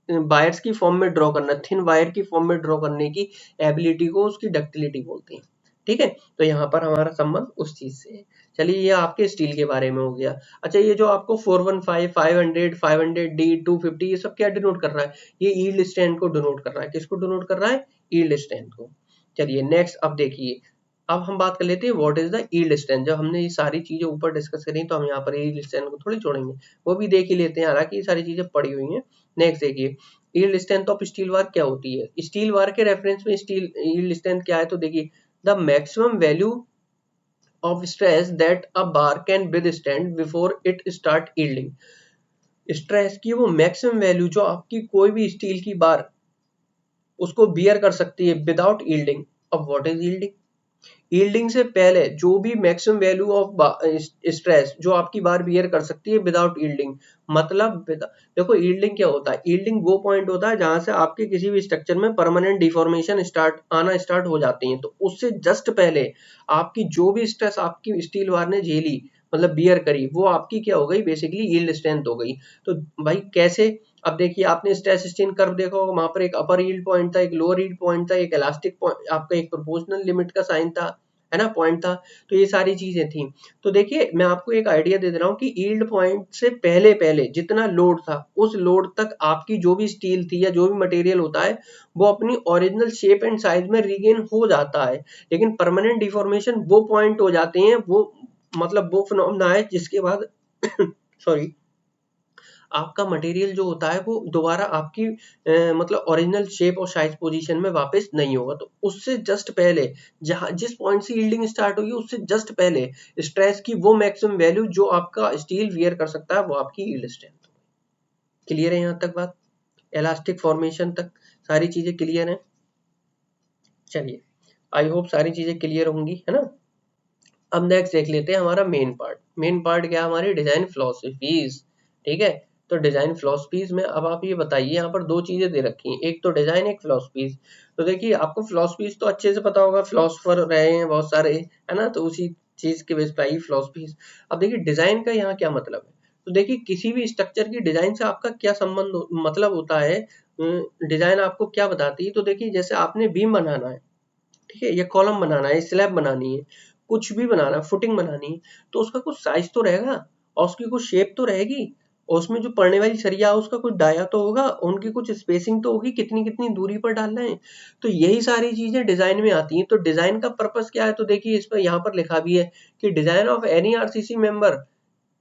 वायर्स की फॉर्म में ड्रॉ करना, थिन वायर की फॉर्म में ड्रॉ करने की एबिलिटी को उसकी डक्टिलिटी बोलते हैं, ठीक है। तो यहाँ पर हमारा संबंध उस चीज से है। चलिए ये आपके स्टील के बारे में हो गया। अच्छा ये जो आपको 415 500 500D 250 ये सब क्या डिनोट कर रहा है, ये यील्ड स्ट्रेंथ को डिनोट कर रहा है, किसको डिनोट कर रहा है, यील्ड स्ट्रेंथ को। चलिए नेक्स्ट अब देखिए अब हम बात कर लेते हैं what is the yield strength. जब हमने ये सारी चीजें ऊपर डिस्कस करी तो हम यहाँ पर यील्ड स्ट्रेंथ को थोड़ी छोड़ेंगे, वो भी देख ही लेते हैं, हालांकि ये सारी चीजें पड़ी हुई हैं। नेक्स्ट देखिए yield strength of steel bar क्या होती है, स्टील बार के रेफरेंस में स्टील यील्ड स्ट्रेंथ क्या है, तो देखिए the maximum value of stress that a bar can withstand before it start yielding. Stress की वो मैक्सिमम वैल्यू जो आपकी कोई भी स्टील की बार उसको बियर कर सकती है विदाउट यील्डिंग। अब व्हाट इज यील्डिंग, यील्डिंग से पहले जो भी मैक्सिमम वैल्यू ऑफ स्ट्रेस जो आपकी बार बियर कर सकती है विदाउट यील्डिंग, मतलब देखो यील्डिंग क्या होता है, यील्डिंग वो पॉइंट होता है जहां से आपके किसी भी स्ट्रक्चर में परमानेंट डिफॉर्मेशन आना स्टार्ट हो जाती है, तो उससे जस्ट पहले आपकी जो भी स्ट्रेस आपकी स्टील बार ने झेली मतलब बियर करी वो आपकी क्या हो गई, बेसिकली यील्ड स्ट्रेंथ हो गई। तो भाई कैसे, अब देखिए आपने स्ट्रेस स्ट्रेन कर्व देखा होगा, वहां पर एक अपर यील्ड पॉइंट था, एक लोअर यील्ड पॉइंट था, एक इलास्टिक पॉइंट, आपका एक प्रोपोर्शनल लिमिट का साइन था, है ना, पॉइंट था, तो ये सारी चीजें थी। तो देखिए मैं आपको एक आइडिया दे रहा हूँ कि यील्ड पॉइंट से पहले पहले जितना लोड था उस लोड तक आपकी जो भी स्टील थी या जो भी मटेरियल होता है वो अपनी ओरिजिनल शेप एंड साइज में रीगेन हो जाता है, लेकिन परमानेंट डिफॉर्मेशन वो पॉइंट हो जाते हैं, वो मतलब वो फिनोमेना है जिसके बाद सॉरी आपका मटेरियल जो होता है वो दोबारा आपकी मतलब ओरिजिनल शेप और साइज पोजीशन में वापस नहीं होगा। तो उससे जस्ट पहले जहां जिस पॉइंट से यील्डिंग स्टार्ट होगी उससे जस्ट पहले स्ट्रेस की वो मैक्सिमम वैल्यू जो आपका स्टील वियर कर सकता है वो आपकी यील्ड स्ट्रेंथ। क्लियर है यहाँ तक बात, इलास्टिक फॉर्मेशन तक सारी चीजें क्लियर है। चलिए आई होप सारी चीजें क्लियर होंगी, है ना। अब नेक्स्ट देख लेते हैं हमारा मेन पार्ट। मेन पार्ट क्या है, हमारी डिजाइन फिलोसफीज, ठीक है। तो डिजाइन फिलोसफीज में अब आप ये बताइए, यहाँ पर दो चीजें दे रखी हैं, एक तो डिजाइन एक फिलोसफीज। तो देखिए आपको फिलोसफीज तो अच्छे से पता होगा, फिलोसफर रहे हैं बहुत सारे, है ना, तो उसी चीज के बेस पे आई फिलोसफीज। अब देखिए डिजाइन का यहाँ क्या मतलब है, तो देखिए किसी भी स्ट्रक्चर की डिजाइन से आपका क्या संबंध मतलब होता है, डिजाइन आपको क्या बताती है। तो देखिए जैसे आपने बीम बनाना है, ठीक है, या कॉलम बनाना है, स्लैब बनानी है, कुछ भी बनाना है, फुटिंग बनानी है, तो उसका कुछ साइज तो रहेगा और उसकी कुछ शेप तो रहेगी, और उसमें जो पड़ने वाली सरिया है उसका कुछ डाया तो होगा, उनकी कुछ स्पेसिंग तो होगी, कितनी कितनी दूरी पर डालना है। तो यही सारी चीजें डिजाइन में आती हैं। तो डिजाइन का पर्पस क्या है, तो देखिए इस पर यहाँ पर लिखा भी है कि design of any RCC member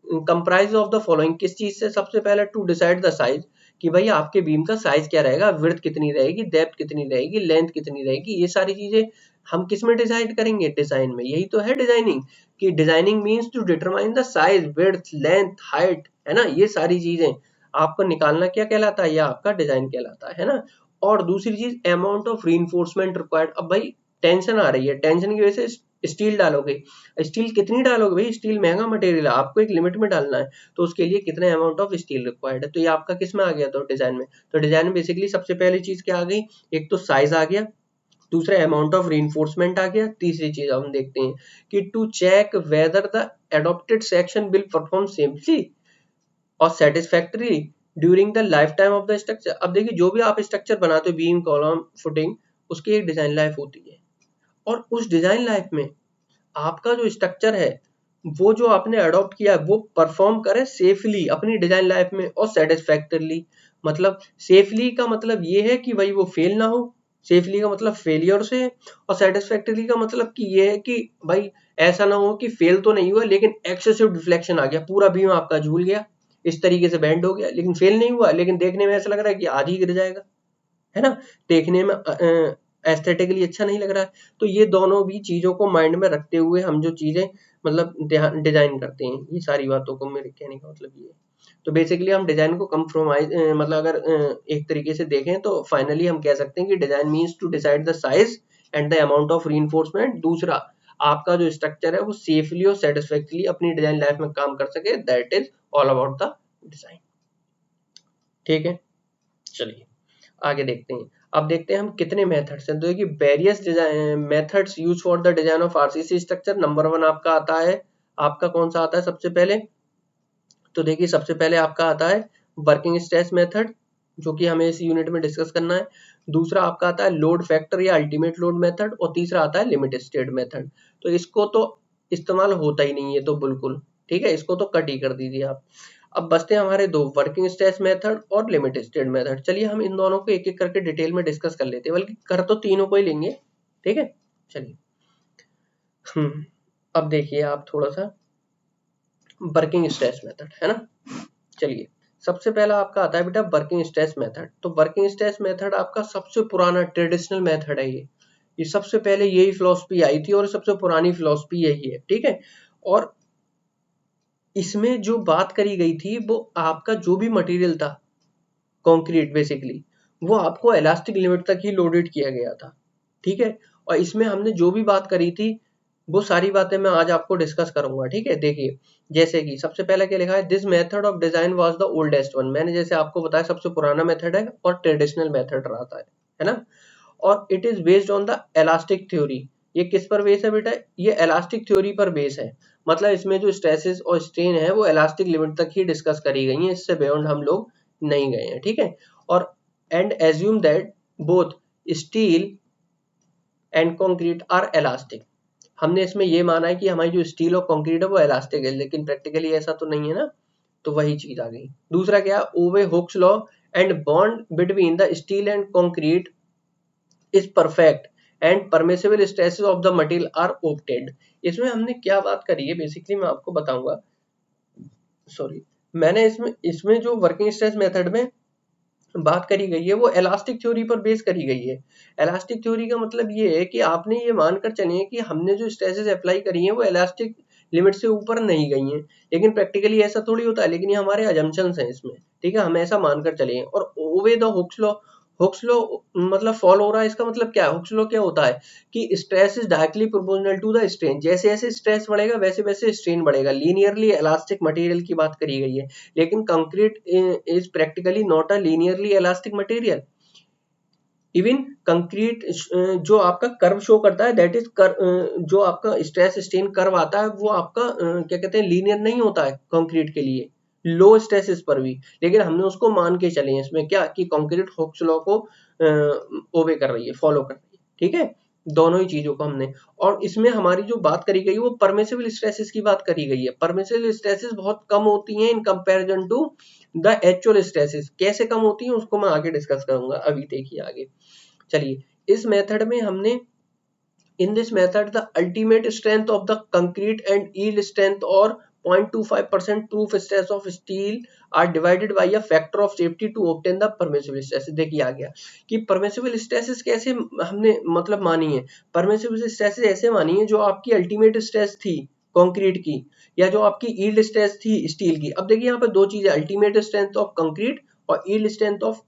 comprise of the following, किस चीज से, सबसे पहले टू डिसाइड द साइज, कि भाई आपके बीम का साइज क्या रहेगा, विड्थ कितनी रहेगी, डेप्थ कितनी रहेगी, लेंथ कितनी रहेगी, ये सारी चीजें हम किस में डिसाइड करेंगे, डिजाइन में। यही तो है डिजाइनिंग, कि designing means to determine the size, width, length, height, है ना। ये सारी चीजें आपको निकालना क्या कहलाता है, यह आपका डिजाइन कहलाता है ना। और दूसरी चीज अमाउंट ऑफ रीइंफोर्समेंट रिक्वायर्ड। अब भाई टेंशन आ रही है, टेंशन की वजह से स्टील डालोगे, स्टील कितनी डालोगे भाई, स्टील महंगा मटेरियल है, आपको एक लिमिट में डालना है, तो उसके लिए कितने अमाउंट ऑफ स्टील रिक्वायर्ड है। तो ये आपका किस में आ गया, तो डिजाइन में। तो डिजाइन में बेसिकली सबसे पहली चीज क्या आ गई, एक तो साइज आ गया, दूसरा अमाउंट ऑफ रीइंफोर्समेंट आ गया, तीसरी चीज हम देखते हैं कि to check whether the adopted section will perform safely और satisfactory during the life time of the structure. अब देखिए जो भी आप स्ट्रक्चर बनाते हो, बीम, कॉलम, फुटिंग, उसकी एक डिजाइन लाइफ होती है, और उस डिजाइन लाइफ में आपका जो स्ट्रक्चर है वो जो आपने अडॉप्ट किया है वो परफॉर्म करे सेफली अपनी डिजाइन लाइफ में और सेटिस्फैक्टरली। मतलब सेफली का मतलब ये है कि भाई वो फेल ना हो, सेफली का मतलब फेलियर से, और सेटिस्फैक्टरली का मतलब कि ये है कि भाई ऐसा ना हो कि फेल तो नहीं हुआ लेकिन एक्सेसिव डिफ्लेक्शन आ गया, पूरा बीम आपका झूल गया, इस तरीके से बेंड हो गया, लेकिन फेल नहीं हुआ, लेकिन देखने में ऐसा लग रहा है कि आधी गिर जाएगा, है ना, देखने में एस्थेटिकली अच्छा नहीं लग रहा है। तो ये दोनों भी चीजों को माइंड में रखते हुए हम जो चीजें मतलब डिजाइन करते हैं, ये सारी बातों को मेरे कहने का मतलब ये है। तो बेसिकली हम डिजाइन को कंप्रोमाइज मतलब अगर एक तरीके से देखें तो फाइनली हम कह सकते हैं कि design means to decide the size and the amount of reinforcement. दूसरा, आपका जो स्ट्रक्चर है वो सेफली और सेटिस्फैक्टरली अपनी डिजाइन लाइफ में काम कर सके, that is all about the design. ठीक है, चलिए आगे देखते हैं। अब देखते हैं हम कितने मेथड्स हैं। तो देखिए various design methods use for the design of RCC structure. Number 1 आपका आता है, आपका कौन सा आता है सबसे पहले, तो देखिए सबसे पहले आपका आता है वर्किंग स्ट्रेस मेथड, जो कि हमें इस यूनिट में डिस्कस करना है। दूसरा आपका आता है लोड फैक्टर या अल्टीमेट लोड मेथड, और तीसरा आता है लिमिट स्टेट मेथड। तो इसको तो इस्तेमाल होता ही नहीं है, तो बिल्कुल ठीक है, इसको तो कट ही कर दीजिए आप। अब बचते हैं हमारे दो, वर्किंग स्ट्रेस मेथड और लिमिट स्टेट मेथड। चलिए हम इन दोनों को एक एक करके डिटेल में डिस्कस कर लेते हैं, बल्कि कर तो तीनों को ही लेंगे, ठीक है। चलिए अब देखिए आप थोड़ा सा वर्किंग स्ट्रेस मेथड, है ना। चलिए सबसे पहला आपका आता है बेटा वर्किंग स्ट्रेस मेथड। तो वर्किंग स्ट्रेस मेथड आपका सबसे पुराना ट्रेडिशनल मेथड है। ये सबसे पहले यही फिलॉसफी आई थी और सबसे पुरानी फिलॉसफी यही है, ठीक है। और इसमें जो बात करी गई थी वो आपका जो भी मटेरियल था कंक्रीट बेसिकली, वो आपको इलास्टिक लिमिट तक ही लोडेड किया गया था, ठीक है। और इसमें हमने जो भी बात करी थी वो सारी बातें मैं आज आपको डिस्कस करूंगा, ठीक है। देखिए जैसे कि सबसे पहले क्या लिखा है, this method of design was the oldest one. मैंने जैसे आपको बताया सबसे पुराना मेथड है और ट्रेडिशनल मेथड रहा है ना। और it is based on the elastic theory. ये किस पर बेस है बेटा, ये इलास्टिक थ्योरी पर बेस है। मतलब इसमें जो स्ट्रेसेस और स्ट्रेन है वो इलास्टिक लिमिट तक ही डिस्कस करी गई हैं, इससे बियॉन्ड हम लोग नहीं गए हैं, ठीक है। और and assume that both steel and concrete are elastic. हमने इसमें ये माना है कि हमारी जो स्टील और कंक्रीट है वो इलास्टिक है, लेकिन प्रैक्टिकली ऐसा तो नहीं है ना। तो वही चीज आ गई। दूसरा क्या, obey Hooke's law and bond between the steel and concrete is perfect and permissible stresses of the material are obtained. इसमें हमने क्या बात करी है बेसिकली मैं आपको बताऊंगा। सॉरी, मैंने इसमें जो वर्किंग स्ट्रेस मेथड में बात करी गई है वो इलास्टिक थ्योरी पर बेस करी गई है। इलास्टिक थ्योरी का मतलब ये है कि आपने ये मानकर चलिए कि हमने जो स्ट्रेसेस अप्लाई करी हैं वो इलास्टिक लिमिट से ऊपर नहीं गई हैं, लेकिन प्रैक्टिकली ऐसा थोड़ी होता है, लेकिन ये हमारे अजम्पशंस हैं इसमें, ठीक है, हम ऐसा मानकर चलें। और obey the Hooke's law, Hooke's law मतलब फॉलो हो रहा है, इसका मतलब क्या है, हुक्स लॉ क्या होता है कि stress is directly proportional to the strain. जैसे जैसे स्ट्रेस बढ़ेगा वैसे वैसे स्ट्रेन बढ़ेगा। लीनियरली इलास्टिक मटेरियल की बात करी गई है, लेकिन concrete is practically not a linearly elastic material. Even concrete जो आपका कर्व शो करता है दैट इज जो आपका स्ट्रेस स्ट्रेन कर्व आता है वो आपका क्या कहते हैं लीनियर नहीं होता है कंक्रीट के लिए, लो स्ट्रेसेस पर भी। लेकिन हमने उसको मान के चले इसमें क्या कि कंक्रीट हुक्स लॉ को ओबे कर रही है, फॉलो कर रही है, ठीक है, दोनों ही चीजों को हमने। और इसमें हमारी जो बात करी गई वो परमिसिबल स्ट्रेसेस की बात करी गई है। परमिसिबल स्ट्रेसेस बहुत कम होती हैं in comparison to the actual stresses. कैसे कम होती हैं उसको मैं आगे डिस्कस करूंगा, अभी देखिए आगे। चलिए इस मेथड में हमने in this method the ultimate strength of the concrete and yield strength or 0.25% proof stress of steel are divided by a factor of safety to obtain the permissible stress। देखिए आ गया कि permissible stresses कैसे हमने मतलब मानी है। permissible stresses ऐसे मानी है जो आपकी अल्टीमेट स्ट्रेस थी कंक्रीट की या जो आपकी यील्ड स्ट्रेस थी स्टील की। अब देखिए यहाँ पे दो चीजें, अल्टीमेट स्ट्रेंथ ऑफ कंक्रीट और यील्ड स्ट्रेंथ ऑफ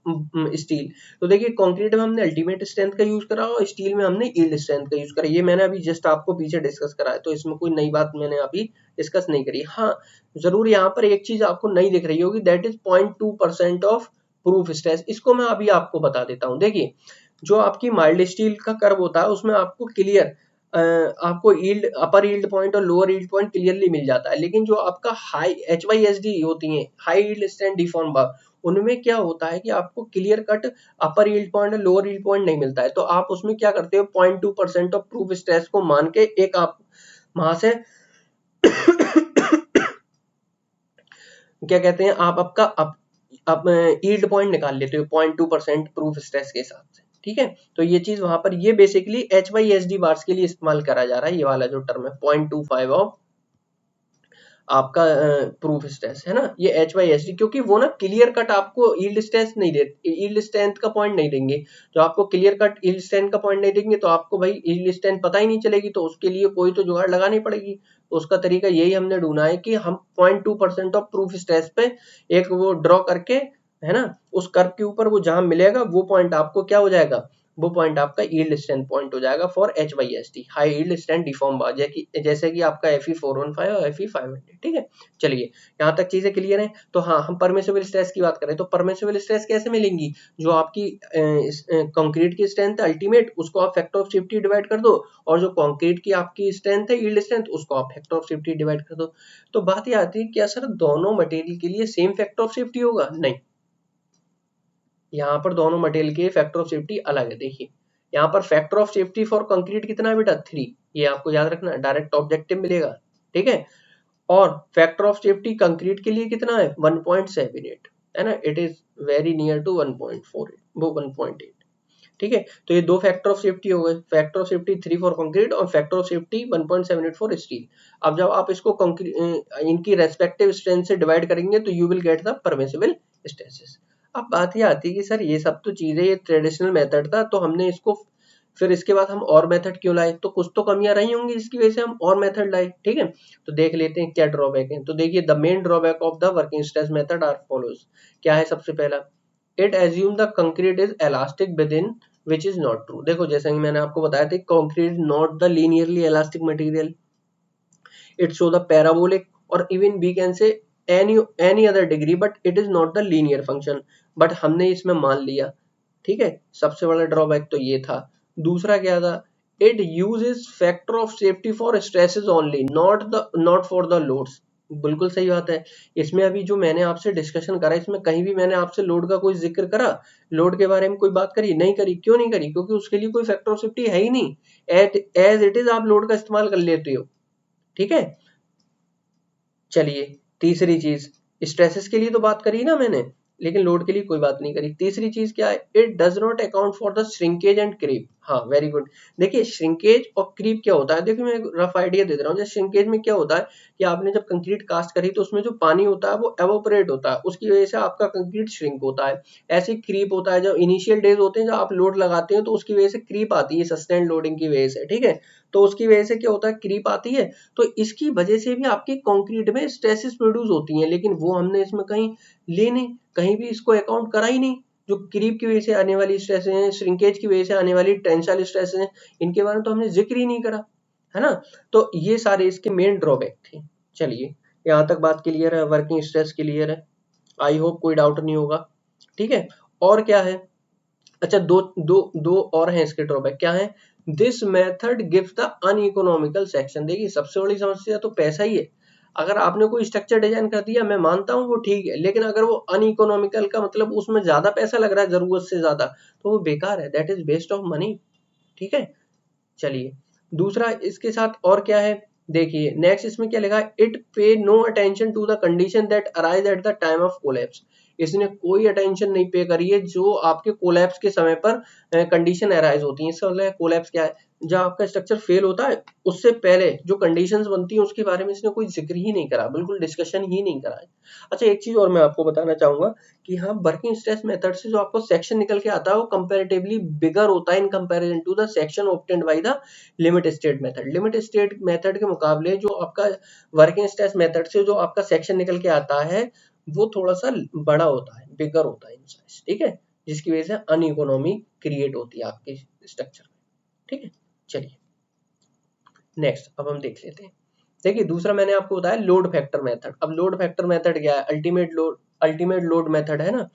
स्टील। तो देखिए कंक्रीट में हमने अल्टीमेट स्ट्रेंथ का यूज करा और स्टील में हमने यील्ड स्ट्रेंथ का यूज करा। ये मैंने अभी जस्ट आपको पीछे डिस्कस करा है, तो इसमें कोई नई बात मैंने अभी डिस्कस नहीं करी। हाँ जरूर यहाँ पर एक चीज आपको नई दिख रही होगी, that is 0.2% of proof stress. इसको मैं अभी आपको बता देता हूँ। देखिए जो आपकी माइल्ड स्टील का कर्व होता है उसमें आपको क्लियर आपको यील्ड, अपर यील्ड पॉइंट और लोअर यील्ड पॉइंट क्लियरली मिल जाता है। लेकिन जो आपका हाई HYSD होती है, हाई यील्ड स्ट्रेंथ डिफॉर्म बार, उनमें क्या होता है कि आपको क्लियर कट अपर यील्ड पॉइंट और लोअर यील्ड पॉइंट नहीं मिलता है। तो आप उसमें क्या करते हो, 0.2% ऑफ प्रूफ स्ट्रेस को मान के एक आप वहां से क्या कहते हैं, आप आपका यील्ड पॉइंट निकाल लेते हो 0.2% प्रूफ स्ट्रेस के हिसाब से। ठीक है, तो ये चीज वहां पर ये बेसिकली HYSD बार्स के लिए इस्तेमाल करा जा रहा है। ये वाला जो टर्म है 0.25 ऑफ आपका प्रूफ स्ट्रेस है ना, ये HYSD, क्योंकि वो ना क्लियर कट आपको यील्ड स्ट्रेस नहीं देते, यील्ड स्ट्रेंथ का पॉइंट नहीं देंगे। जो आपको क्लियर कट यील्ड स्ट्रेंथ का पॉइंट नहीं देंगे तो आपको भाई यील्ड स्ट्रेंथ पता ही नहीं चलेगी, तो उसके लिए कोई तो जुगाड़ लगानी पड़ेगी। तो उसका तरीका यही हमने ढूंढा है कि हम 0.2% ऑफ प्रूफ स्ट्रेस पे एक वो ड्रॉ करके, है ना, उस कर्व के ऊपर वो जहां मिलेगा वो पॉइंट आपको क्या हो जाएगा, वो पॉइंट आपका यील्ड स्ट्रेंथ पॉइंट हो जाएगा for HYSD, high yield strength deform bar, जैसे कि आपका Fe415 और Fe500। ठीक है, चलिए यहाँ तक चीजें क्लियर हैं। तो हाँ, हम परमिसिबल स्ट्रेस की बात करें तो परमिसिबल स्ट्रेस कैसे मिलेंगी, जो आपकी कंक्रीट की स्ट्रेंथ है अल्टीमेट, उसको आप फैक्टर ऑफ सेफ्टी डिवाइड कर दो, और जो कंक्रीट की आपकी स्ट्रेंथ है यील्ड स्ट्रेंथ, उसको आप फैक्टर ऑफ सेफ्टी डिवाइड कर दो। तो बात ये आती है क्या सर दोनों मटेरियल के लिए सेम फैक्टर ऑफ सेफ्टी होगा? नहीं, यहाँ पर दोनों मटेरियल के फैक्टर ऑफ सेफ्टी अलग है। देखिए यहाँ पर factor of safety for concrete कितना है बेटा, 3, ये आपको याद रखना, डायरेक्ट ऑब्जेक्टिव मिलेगा। ठीक है, और फैक्टर ऑफ सेफ्टी कंक्रीट के लिए कितना है, 1.78 है ना, it is very near to 1.48 वो 1.8। ठीक है, तो ये दो फैक्टर ऑफ सेफ्टी हो गए, factor of safety 3 for concrete और factor of safety 1.78 for steel. अब जब आप इसको इनकी रेस्पेक्टिव स्ट्रेंथ से डिवाइड करेंगे तो you will get the permissible stresses. अब बात ये आती है कि सर ये सब तो चीजें, ये ट्रेडिशनल मेथड था, तो हमने इसको फिर इसके बाद हम और मेथड क्यों लाए, तो कुछ तो कमियां रही होंगी जिसकी वजह से हम और मेथड लाए। ठीक है, तो देख लेते हैं क्या ड्रॉबैक है। तो देखिए the main drawback of the working stress method are follows. क्या है सबसे पहला, it assume the concrete is elastic with in which is not true. देखो जैसे कि मैंने आपको बताया था, concrete not the linearly elastic material, it show the parabolic or even we can say any other degree, but it is not the linear function, but हमने इसमें मान लिया। ठीक है, सबसे बड़ा ड्रॉबैक तो ये था। दूसरा क्या था, it uses factor of safety for stresses only, not for the loads। बिल्कुल सही बात है, इसमें अभी जो मैंने आपसे डिस्कशन करा, इसमें कहीं भी मैंने आपसे लोड का कोई जिक्र करा, लोड के बारे में कोई बात करी नहीं करी, क्यों नहीं करी, क्योंकि उसके लिए कोई फैक्टर ऑफ सेफ्टी है ही नहीं, एज इट इज आप लोड का इस्तेमाल कर लेते हो। ठीक है, चलिए तीसरी चीज, स्ट्रेसेस के लिए तो बात करी ना मैंने, लेकिन लोड के लिए कोई बात नहीं करी। तीसरी चीज क्या है, it does not account for the shrinkage and creep. हाँ वेरी गुड, देखिए श्रिंकेज और क्रीप क्या होता है, देखिए मैं रफ आइडिया दे रहा हूँ। जैसे श्रिंकेज में क्या होता है कि आपने जब कंक्रीट कास्ट करी तो उसमें जो पानी होता है वो एवोपरेट होता है, उसकी वजह से आपका कंक्रीट श्रिंक होता है। ऐसे क्रीप होता है, जब इनिशियल डेज होते हैं जब आप लोड लगाते हैं तो उसकी वजह से क्रीप आती है, सस्टेन्ड लोडिंग की वजह से। ठीक है, तो उसकी वजह से क्या होता है, क्रीप आती है, तो इसकी वजह से भी आपकी कंक्रीट में स्ट्रेसेस प्रोड्यूस होती हैं, लेकिन वो हमने इसमें कहीं ले नहीं, कहीं भी इसको अकाउंट करा ही नहीं। जो क्रीप की वजह से आने वाली स्ट्रेस है, श्रिंकेज की वजह से आने वाली टेंसाइल स्ट्रेस है, इनके बारे में तो हमने जिक्र ही नहीं करा, है ना। तो ये सारे इसके मेन ड्रॉबैक थे। चलिए यहाँ तक बात क्लियर है, वर्किंग स्ट्रेस क्लियर है, आई होप कोई डाउट नहीं होगा। ठीक है, और क्या है, अच्छा दो और हैं इसके ड्रॉबैक। क्या है, this method gives the uneconomical section. देखिए सबसे बड़ी समस्या तो पैसा ही है। अगर आपने कोई स्ट्रक्चर डिजाइन कर दिया, मैं मानता हूँ वो ठीक है, लेकिन अगर वो अनइकोनॉमिकल का मतलब उसमें ज्यादा पैसा लग रहा है जरूरत से ज्यादा, तो वो बेकार है, that is waste of money. ठीक है, चलिए दूसरा इसके साथ और क्या है, देखिए नेक्स्ट इसमें क्या लिखा है, it pay no attention to the condition that arise at the time of collapse. इसने कोई अटेंशन नहीं पे करी है जो आपके कोलैप्स के समय पर कंडीशन अराइज होती है। इसका मतलब कोलैप्स क्या है, जब आपका स्ट्रक्चर फेल होता है उससे पहले जो कंडीशंस बनती हैं उसके बारे में इसने कोई जिक्र ही नहीं करा, बिल्कुल डिस्कशन ही नहीं करा है। अच्छा, एक चीज और मैं आपको बताना चाहूंगा कि हाँ, वर्किंग स्ट्रेस मेथड से जो आपको सेक्शन निकल के आता है वो कंपैरेटिवली बिगर होता है in comparison to the section obtained by the limit state method. Limit state method के मुकाबले जो आपका वर्किंग स्ट्रेस मेथड से जो आपका सेक्शन निकल के आता है वो थोड़ा सा बड़ा होता है, बिगर होता है इन साइज, ठीक है, जिसकी वजह से अनइकोनॉमी क्रिएट होती है आपके स्ट्रक्चर में, ठीक है। चलिए नेक्स्ट अब हम देख लेते हैं। देखिए दूसरा मैंने आपको बताया लोड फैक्टर मेथड। अब लोड फैक्टर मेथड क्या है? अल्टीमेट लोड मेथड है ना,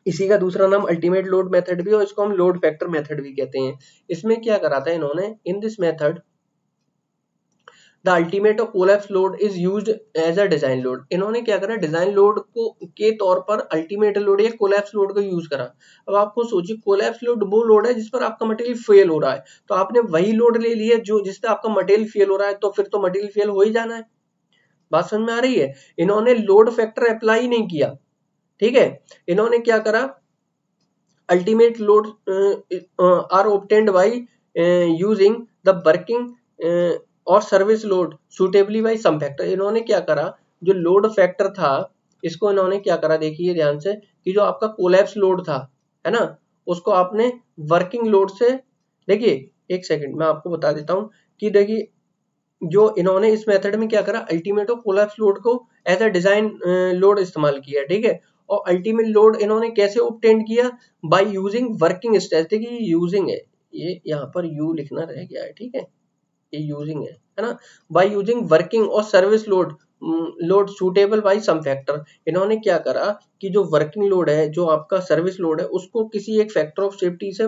इसी का दूसरा नाम अल्टीमेट लोड मेथड भी और इसको हम लोड फैक्टर मेथड भी कहते हैं। इसमें क्या करा था इन्होंने, in this method the ultimate of collapse load is used as a design load. इन्होंने क्या करा, डिजाइन लोड को के तौर पर अल्टीमेट लोड या कोलैप्स लोड को यूज करा। अब आपको सोचिए, कोलैप्स लोड वो लोड है जिस पर आपका मटेरियल फेल हो रहा है, तो आपने वही लोड ले लिया जो जिस पे आपका मटेरियल फेल हो रहा है, तो फिर तो मटेरियल फेल हो ही जाना है। बात समझ में आ रही है? इन्होंने लोड फैक्टर अप्लाई नहीं किया, ठीक है। इन्होंने क्या करा, ultimate load are obtained by using the working और service load suitably by some factor. इन्होंने क्या करा, जो लोड फैक्टर था इसको इन्होंने क्या करा, देखिए ध्यान से, कि जो आपका कोलैप्स लोड था है ना, उसको आपने वर्किंग लोड से, देखिए एक सेकंड मैं आपको बता देता हूं कि देखिए जो इन्होंने इस मेथड में क्या करा, अल्टीमेट ऑफ कोलैप्स लोड को एज अ डिजाइन लोड इस्तेमाल किया, ठीक है। और अल्टीमेट लोड इन्होंने कैसे ऑब्टेन किया, बाय यूजिंग वर्किंग स्ट्रेस। देखिए यूजिंग है, ये यहाँ पर यू लिखना रह गया है, ठीक है, ये यूजिंग है ना, बाय यूजिंग वर्किंग और service load suitable by some factor. इन्होंने क्या करा कि जो वर्किंग लोड है, जो आपका सर्विस लोड है, उसको किसी एक फैक्टर ऑफ सेफ्टी से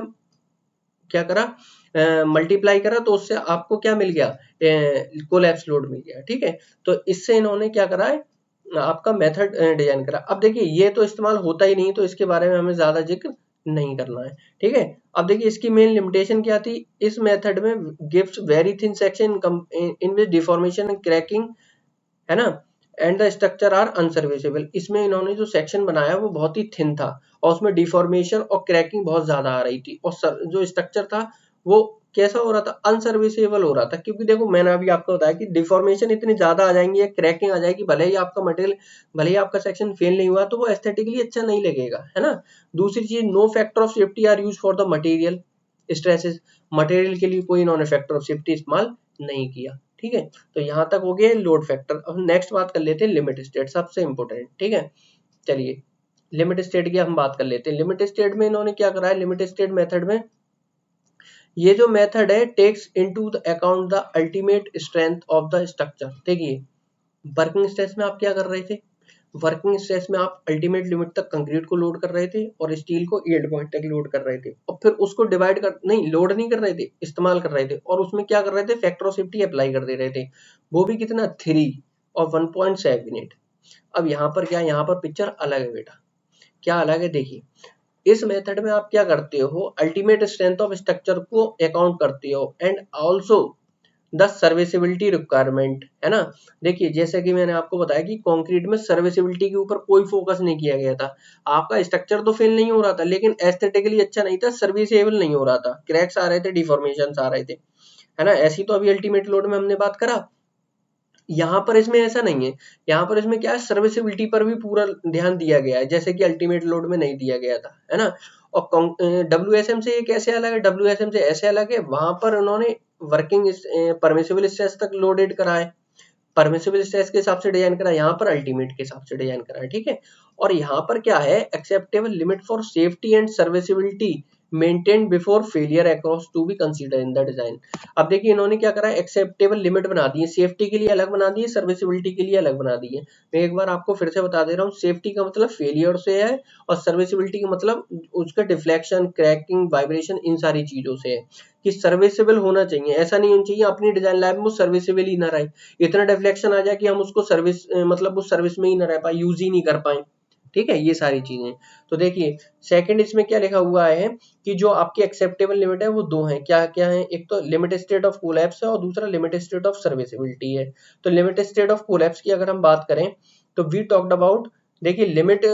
क्या करा, मल्टीप्लाई करा, तो उससे आपको क्या मिल गया, कोलैप्स लोड मिल गया, ठीक है। तो इससे इन्होंने क्या करा है, आपका मेथड डिजाइन करा। अब देखिए ये तो इस्तेमाल होता ही नहीं, तो इसके बारे में हमें ज्यादा जिक्र नहीं करना है, ठीक है। अब देखिए इसकी मेन लिमिटेशन क्या थी, इस मेथड में gives very thin section in which deformation and cracking है ना, and the structure are unserviceable. इसमें इन्होंने जो सेक्शन बनाया वो बहुत ही थिन था और उसमें डिफॉर्मेशन और क्रैकिंग बहुत ज्यादा आ रही थी, और जो स्ट्रक्चर था वो कैसा हो रहा था, अनसर्विसेबल हो रहा था। क्योंकि देखो मैंने अभी आपको बताया कि डिफॉर्मेशन इतनी ज्यादा आ जाएंगी या क्रैकिंग आ जाएगी, भले ही आपका मटेरियल, भले ही आपका सेक्शन फेल नहीं हुआ, तो वो एस्थेटिकली अच्छा नहीं लगेगा, है ना। दूसरी चीज, no factor of safety are use for the material stresses. Material के लिए कोई इन्होंने फैक्टर ऑफ सेफ्टी इस्तेमाल नहीं किया, ठीक है। तो यहाँ तक हो गया लोड फैक्टर। अब नेक्स्ट बात कर लेते हैं लिमिट स्टेट, सबसे इंपोर्टेंट, ठीक है। चलिए लिमिट स्टेट की हम बात कर लेते हैं। लिमिट स्टेट में इन्होंने क्या करा है, लिमिट स्टेट मेथड में ये जो मेथड है takes into the account the ultimate strength of the structure. देखिए वर्किंग स्ट्रेस में आप क्या कर रहे थे, वर्किंग स्ट्रेस में आप अल्टीमेट लिमिट तक कंक्रीट को लोड कर रहे थे और स्टील को एंड पॉइंट तक लोड कर रहे थे, और फिर उसको डिवाइड कर, नहीं लोड नहीं कर रहे थे, इस्तेमाल कर रहे थे, और उसमें क्या कर रहे थे, फैक्टर ऑफ सेफ्टी अप्लाई कर दे रहे थे, वो भी कितना 3 और 1.78। अब यहाँ पर क्या, यहाँ पर पिक्चर अलग है बेटा। क्या अलग है, देखिए इस मेथड में आप क्या करते हो, अल्टीमेट स्ट्रेंथ ऑफ स्ट्रक्चर को अकाउंट करते हो and also the serviceability requirement, है ना। देखिए जैसे कि मैंने आपको बताया कि कंक्रीट में सर्विसिबिलिटी के ऊपर कोई फोकस नहीं किया गया था। आपका स्ट्रक्चर तो फेल नहीं हो रहा था, लेकिन एस्थेटिकली अच्छा नहीं था, सर्विसेबल नहीं हो रहा था, क्रैक्स आ रहे थे, डिफॉर्मेशन आ रहे थे, है ना। ऐसी तो अभी अल्टीमेट लोड में हमने बात करा। यहाँ पर इसमें ऐसा नहीं है, यहाँ पर इसमें क्या है, सर्विसिबिलिटी पर भी पूरा ध्यान दिया गया है, जैसे कि अल्टीमेट लोड में नहीं दिया गया था, है ना। और WSM से ये कैसे अलग है, WSM से ऐसे अलग है, वहां पर उन्होंने वर्किंग परमिसिबल स्ट्रेस तक लोडेड करा है, परमिसिबल स्ट्रेस के हिसाब से डिजाइन करा, यहाँ पर अल्टीमेट के हिसाब से डिजाइन करा है, ठीक है। और यहाँ पर क्या है, acceptable limit for safety and serviceability maintain before failure across to be consider in the design. अब देखिए इन्होंने क्या करा, एक्सेप्टेबल लिमिट बना दी है, सेफ्टी के लिए अलग बना दी है, सर्विसिबिलिटी के लिए अलग बना दी है। मैं एक बार आपको फिर से बता दे रहा हूँ, सेफ्टी का मतलब फेलियर से है और सर्विसिबिलिटी का मतलब उसका डिफ्लेक्शन, क्रैकिंग, वाइब्रेशन, इन सारी चीजों से है कि सर्विसेबल होना चाहिए। ऐसा नहीं होना चाहिए अपनी डिजाइन लैब में वो सर्विसेबल ही ना रहे, इतना डिफ्लेक्शन आ जाए कि हम उसको सर्विस मतलब उस सर्विस में ही ना रह पाए, यूज ही नहीं कर पाए, ठीक है, ये सारी चीजें। तो देखिए सेकंड इसमें क्या लिखा हुआ है कि जो आपकी एक्सेप्टेबल लिमिट है वो दो है, क्या क्या है, एक तो लिमिट स्टेट ऑफ कोलैप्स है और दूसरा लिमिट स्टेट ऑफ सर्विसिबिलिटी है। तो लिमिट स्टेट ऑफ कोलैप्स की अगर हम बात करें तो वी टॉक्ड अबाउट, देखिए लिमिट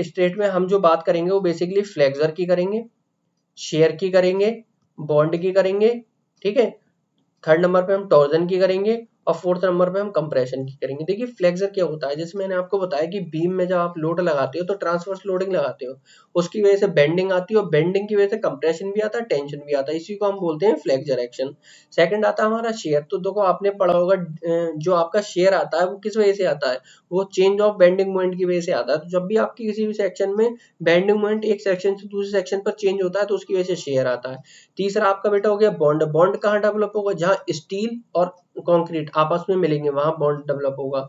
स्टेट में हम जो बात करेंगे वो बेसिकली फ्लेक्सर की करेंगे, शेयर की करेंगे बॉन्ड की करेंगे, ठीक है, थर्ड नंबर पे हम टॉर्जन की करेंगे और फोर्थ नंबर पे हम कंप्रेशन की करेंगे। देखिए फ्लेक्सर क्या होता है, जैसे मैंने आपको बताया कि बीम में जब आप लोड लगाते हो तो ट्रांसवर्स लोडिंग लगाते हो, उसकी वजह से बेंडिंग आती है और बेंडिंग की वजह से कंप्रेशन भी आता है, टेंशन भी आता है, इसी को हम बोलते हैं फ्लेक्सर एक्शन। सेकंड आता है हमारा शेयर। तो देखो आपने पढ़ा होगा जो आपका शेयर आता है वो किस वजह से आता है, वो चेंज ऑफ बेंडिंग मोमेंट की वजह से आता है। तो जब भी आपकी किसी भी सेक्शन में बेंडिंग मोमेंट एक सेक्शन से दूसरे सेक्शन पर चेंज होता है तो उसकी वजह से शेयर आता है। तीसरा आपका बेटा हो गया बॉन्ड। बॉन्ड कहाँ डेवलप होगा, जहां स्टील और कंक्रीट आपस में मिलेंगे वहां बॉन्ड डेवलप होगा।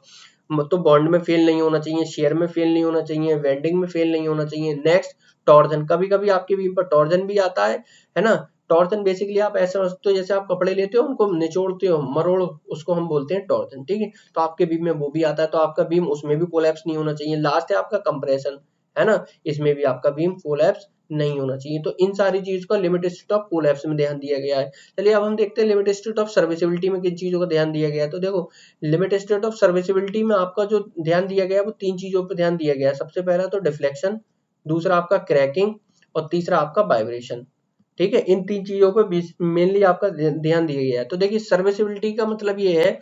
तो बॉन्ड में फेल नहीं होना चाहिए, शेयर में फेल नहीं होना चाहिए, वेल्डिंग में फेल नहीं होना चाहिए। Next torsion. कभी कभी आपके बीम पर टॉर्जन भी आता है ना। टॉर्जन बेसिकली आप ऐसा समझते हो जैसे आप कपड़े लेते हो उनको निचोड़ते हो, मरोड़, उसको हम बोलते हैं टॉर्जन, ठीक है। तो आपके बीम में वो भी आता है, तो आपका बीम उसमें भी कोलैप्स नहीं होना चाहिए। लास्ट है आपका कंप्रेशन, है ना, इसमें भी आपका बीम कोलैप्स नहीं होना चाहिए। तो इन सारी चीज का लिमिट स्टेट ऑफ कोलैप्स में ध्यान दिया गया है। चलिए अब हम देखते हैं लिमिट स्टेट ऑफ सर्विसिबिलिटी में किन चीजों का ध्यान दिया गया है। तो देखो लिमिट स्टेट ऑफ सर्विसिबिलिटी में आपका जो ध्यान दिया गया है वो तीन चीजों पर ध्यान दिया गया है। सबसे पहला तो डिफ्लेक्शन, दूसरा आपका क्रैकिंग और तीसरा आपका वाइब्रेशन, ठीक है। इन तीन चीजों पर मेनली आपका ध्यान दिया गया है। तो देखिए सर्विसिबिलिटी का मतलब ये है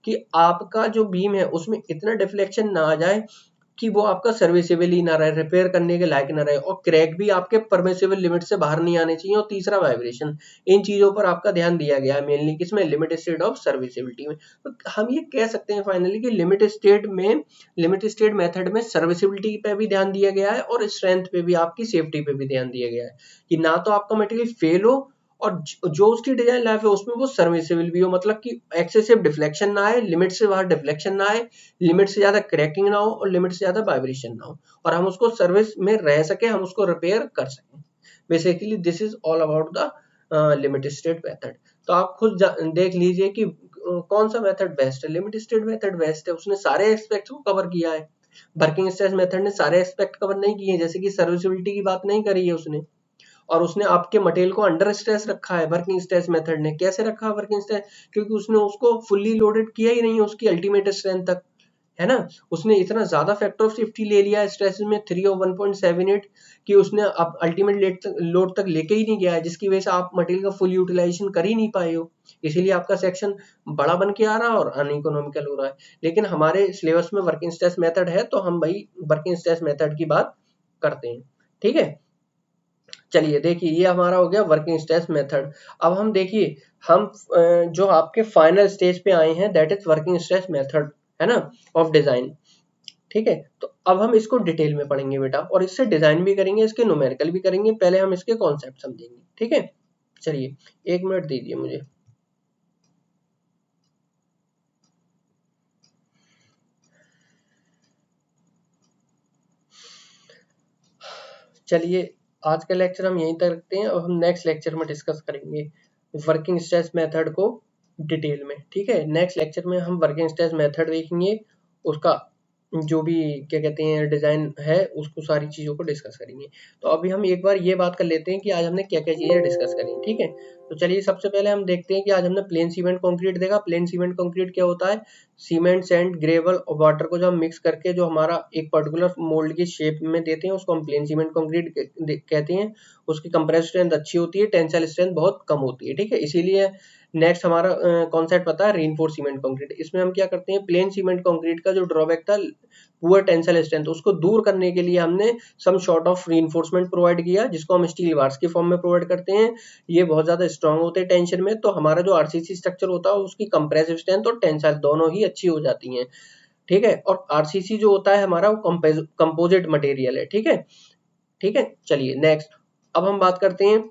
कि आपका जो बीम है उसमें इतना डिफ्लेक्शन ना आ जाए कि वो आपका सर्विसेबल ही ना रहे, रिपेयर करने के लायक ना रहे, और क्रैक भी आपके परमिसिबल लिमिट से बाहर नहीं आने चाहिए। और तीसरा वाइब्रेशन। इन चीजों पर आपका ध्यान दिया गया है मेनली किसमें, लिमिट स्टेट ऑफ सर्विसिबिलिटी में। तो हम ये कह सकते हैं फाइनली कि लिमिट स्टेट मेथड में सर्विसिबिलिटी पे भी ध्यान दिया गया है और स्ट्रेंथ पे भी, आपकी सेफ्टी पे भी ध्यान दिया गया है कि ना तो आपका मटेरियल फेल हो और जो उसकी डिजाइन लाइफ है उसमें वो सर्विसेबल भी हो, मतलब कि एक्सेसिव डिफ्लेक्शन ना आए, लिमिट से बाहर डिफ्लेक्शन ना आए, लिमिट से ज्यादा क्रैकिंग ना हो और लिमिट से ज्यादा वाइब्रेशन ना हो, और हम उसको सर्विस में रह सके, हम उसको रिपेयर कर सकें। Basically this is all about the limit state method. तो आप खुद देख लीजिए कि कौन सा मेथड बेस्ट है। लिमिट स्टेट मेथड बेस्ट है, उसने सारे एस्पेक्ट को कवर किया है। वर्किंग स्ट्रेस मेथड ने सारे एस्पेक्ट कवर नहीं किए, जैसे कि सर्विसिबिलिटी की बात नहीं करी है उसने, और उसने आपके मटेरियल को अंडर स्ट्रेस रखा है। वर्किंग स्ट्रेस मेथड ने कैसे रखा वर्किंग स्ट्रेस, क्योंकि उसने उसको फुल्ली लोडेड किया ही नहीं उसकी अल्टीमेट स्ट्रेंथ तक, है ना। उसने इतना ज्यादा फैक्टर ऑफ सेफ्टी ले लिया है स्ट्रेस में 3 और 1.78 कि उसने अब अल्टीमेट लोड तक लेके ही नहीं गया है, जिसकी वजह से आप मटेरियल का फुल यूटिलाइजेशन कर ही नहीं पाए हो। इसीलिए आपका सेक्शन बड़ा बन के आ रहा है और अनइकोनॉमिकल हो रहा है। लेकिन हमारे सिलेबस में वर्किंग स्ट्रेस मेथड है तो हम भाई वर्किंग स्ट्रेस मेथड की बात करते हैं, ठीक है। चलिए देखिए ये हमारा हो गया वर्किंग स्ट्रेस मेथड। अब हम देखिए हम जो आपके फाइनल स्टेज पे आए हैं that is working stress method, है ना, ऑफ डिजाइन, ठीक है। तो अब हम इसको डिटेल में पढ़ेंगे बेटा, और इससे डिजाइन भी करेंगे, इसके न्यूमेरिकल भी करेंगे। पहले हम इसके कॉन्सेप्ट समझेंगे, ठीक है। चलिए 1 मिनट दीजिए मुझे। चलिए आज का लेक्चर हम यहीं तक रखते हैं, और हम नेक्स्ट लेक्चर में डिस्कस करेंगे वर्किंग स्ट्रेस मेथड को डिटेल में, ठीक है। नेक्स्ट लेक्चर में हम वर्किंग स्ट्रेस मेथड देखेंगे, उसका जो भी क्या कहते हैं डिजाइन है उसको, सारी चीजों को डिस्कस करेंगे। तो अभी हम एक बार ये बात कर लेते हैं कि आज हमने क्या क्या चीजें डिस्कस करी, ठीक है। तो चलिए सबसे पहले हम देखते हैं कि आज हमने प्लेन सीमेंट कंक्रीट देखा। प्लेन सीमेंट कंक्रीट क्या होता है, सीमेंट, सैंड, ग्रेवल और वाटर को जो हम मिक्स करके जो हमारा एक पर्टिकुलर मोल्ड की शेप में देते हैं उसको हम प्लेन सीमेंट कंक्रीट कहते हैं। उसकी कंप्रेसिव स्ट्रेंथ अच्छी होती है, टेंसाइल स्ट्रेंथ बहुत कम होती है, ठीक है। इसीलिए नेक्स्ट हमारा कॉन्सेप्ट पता है रेनफोर्स सीमेंट कंक्रीट। इसमें हम क्या करते हैं, प्लेन सीमेंट कंक्रीट का जो ड्रॉबैक था पुअर टेंसाइल स्ट्रेंथ, उसको दूर करने के लिए हमने some sort of reinforcement provide किया, जिसको हम स्टील बार्स के फॉर्म में प्रोवाइड करते हैं। ये बहुत ज्यादा स्ट्रांग होते हैं टेंशन में, तो हमारा जो आरसीसी स्ट्रक्चर होता है उसकी कंप्रेसिव स्ट्रेंथ और टेंसाइल दोनों ही अच्छी हो जाती है, ठीक है। और आरसीसी जो होता है हमारा वो कंपोजिट मटेरियल है, ठीक है, ठीक है। चलिए नेक्स्ट अब हम बात करते हैं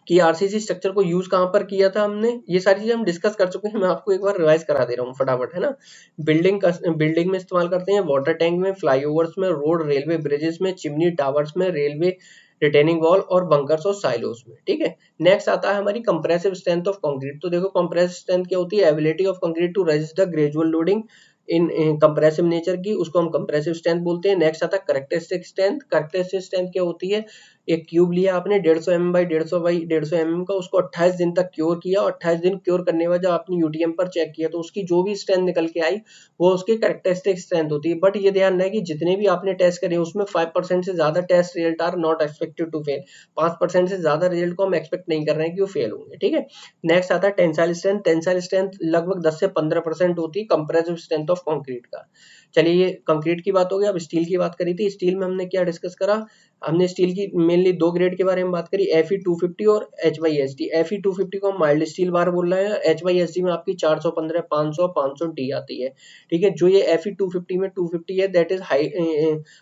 कि आरसीसी स्ट्रक्चर को यूज कहां पर किया था हमने। ये सारी चीजें हम डिस्कस कर चुके हैं, मैं आपको एक बार रिवाइज करा दे रहा हूँ फटाफट, है ना। बिल्डिंग में इस्तेमाल करते हैं, वाटर टैंक में, फ्लाईओवर्स में, रोड रेलवे ब्रिजेस में, चिमनी टावर्स में, रेलवे रिटेनिंग वॉल और बंकर्स और साइलोस में, ठीक है। नेक्स्ट आता है हमारी कंप्रेसिव स्ट्रेंथ ऑफ कंक्रीट। तो देखो कंप्रेसिव स्ट्रेंथ क्या होती है, ability of concrete to resist the gradual loading in compressive nature की, उसको हम कंप्रेसिव स्ट्रेंथ बोलते हैं। नेक्स्ट आता है करेक्टरिस्टिक स्ट्रेंथ। करेक्टरिस्टिक स्ट्रेंथ क्या होती है, एक क्यूब लिया आपने 150 mm बाई 150 बाई 150 mm का, उसको 28 दिन तक क्योर किया और 28 दिन क्योर करने के बाद जब आपने यूटीएम पर चेक किया तो उसकी जो भी स्ट्रेंथ निकल के आई वो उसकी कैरेक्टरिस्टिक स्ट्रेंथ होती है। बट ये ध्यान रहे कि जितने भी आपने टेस्ट करे उसमें 5% से ज्यादा test result are not expected to fail. 5% से ज्यादा रिजल्ट को हम एक्सपेक्ट नहीं कर रहे हैं कि वो फेल होंगे, ठीक है। नेक्स्ट आता है टेंसाइल स्ट्रेंथ। टेंसाइल स्ट्रेंथ लगभग 10 से 15% होती है कंप्रेसिव स्ट्रेंथ ऑफ कंक्रीट का। चलिए ये कंक्रीट की बात हो गई। अब स्टील की बात करी थी। स्टील में हमने क्या डिस्कस करा, हमने स्टील की मेनली दो ग्रेड के बारे में बात करी, Fe250 और HYSD। Fe250 को हम माइल्ड स्टील बार बोल रहे हैं, HYSD में आपकी 415, 500, 500D आती है, ठीक है। जो ये Fe250 में 250 है दैट इज हाई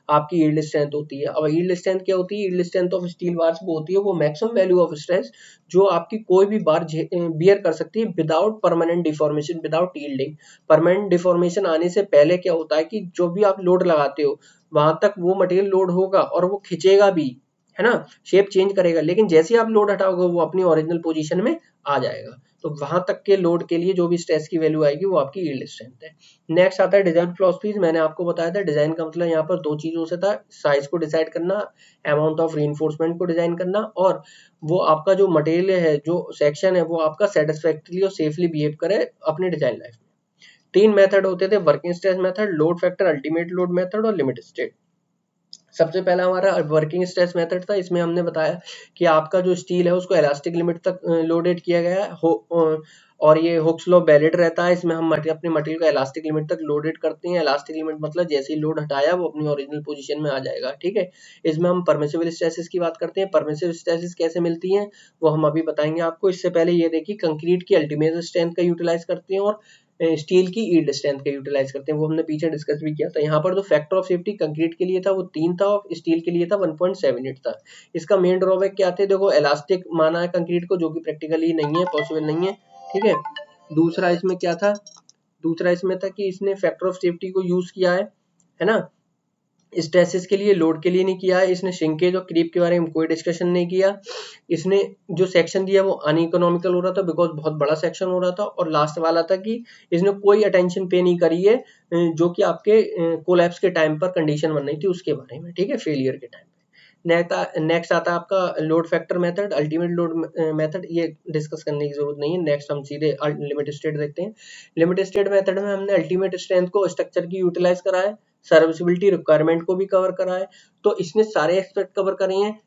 आपकी यील्ड स्ट्रेंथ होती है। अब यील्ड स्ट्रेंथ क्या होती है, yield strength of steel bars वो होती है वो मैक्सिमम वैल्यू ऑफ स्ट्रेस जो आपकी कोई भी बार बियर कर सकती है without permanent deformation, without yielding. Permanent deformation आने से पहले क्या होता है कि जो भी आप लोड लगाते हो वहां तक वो मटेरियल लोड होगा और वो खिंचेगा भी, है ना, शेप चेंज करेगा, लेकिन जैसे ही आप लोड हटाओगे वो अपनी ओरिजिनल पोजीशन में आ जाएगा। तो वहां तक के लोड के लिए जो भी स्ट्रेस की वैल्यू आएगी वो आपकी यील्ड स्ट्रेंथ है। नेक्स्ट आता है डिजाइन फिलॉसफीज। मैंने आपको बताया था डिजाइन का मतलब यहाँ पर दो चीजों से था, साइज को डिसाइड करना, अमाउंट ऑफ रीइंफोर्समेंट को डिजाइन करना, और वो आपका जो मटेरियल है, जो सेक्शन है, वो आपका सेटिस्फैक्टरली और सेफली बिहेव करे अपने डिजाइन लाइफ में। तीन मेथड होते थे, working stress method, load factor, ultimate load method और लिमिट स्टेट। सबसे पहला हमारा वर्किंग स्ट्रेस मेथड था। इसमें हमने बताया कि आपका जो स्टील है उसको इलास्टिक लिमिट तक लोडेड किया गया है और ये हुक्स लॉ वैलिड रहता है। इसमें हम अपने मटेरियल को इलास्टिक लिमिट तक लोडेड करते हैं। इलास्टिक लिमिट मतलब जैसे ही लोड हटाया वो अपनी ओरिजिनल पोजीशन में आ जाएगा, ठीक है। इसमें हम परमिसिबल स्ट्रेसेस की बात करते हैं। परमिसिबल स्ट्रेसेस कैसे मिलती हैं वो हम अभी बताएंगे आपको। इससे पहले ये देखिए कंक्रीट की अल्टीमेट स्ट्रेंथ का यूटिलाइज करते हैं और स्टील की यील्ड स्ट्रेंथ का यूटिलाइज करते हैं, वो हमने पीछे डिस्कस भी किया था। यहाँ पर जो फैक्टर ऑफ सेफ्टी कंक्रीट के लिए था वो 3 था और स्टील के लिए था 1.78 था। इसका मेन ड्रॉबैक क्या थे, देखो इलास्टिक माना है कंक्रीट को, जो कि प्रैक्टिकली नहीं है, पॉसिबल नहीं है, ठीक है। दूसरा इसमें क्या था, दूसरा इसमें था कि इसने फैक्टर ऑफ सेफ्टी को यूज किया है ना, स्ट्रेसेस के लिए, लोड के लिए नहीं किया है। इसने श्रिंकेज और क्रीप के बारे में कोई डिस्कशन नहीं किया। इसने जो सेक्शन दिया वो अनइकोनॉमिकल हो रहा था बिकॉज बहुत बड़ा सेक्शन हो रहा था। और लास्ट वाला था कि इसने कोई अटेंशन पे नहीं करी है जो कि आपके कोलैप्स के टाइम पर कंडीशन बन रही थी उसके बारे में, ठीक है, फेलियर के टाइम पे। नेक्स्ट आता है आपका load factor method, ultimate load method. ये डिस्कस करने की जरूरत नहीं है। नेक्स्ट हम सीधे लिमिट स्टेट देखते हैं। लिमिट स्टेट मेथड में हमने अल्टीमेट स्ट्रेंथ को स्ट्रक्चर की यूटिलाइज करा है, सर्विसिबिलिटी रिक्वायरमेंट को भी कवर करा है। तो इसने सारे एस्पेक्ट कवर करे हैं।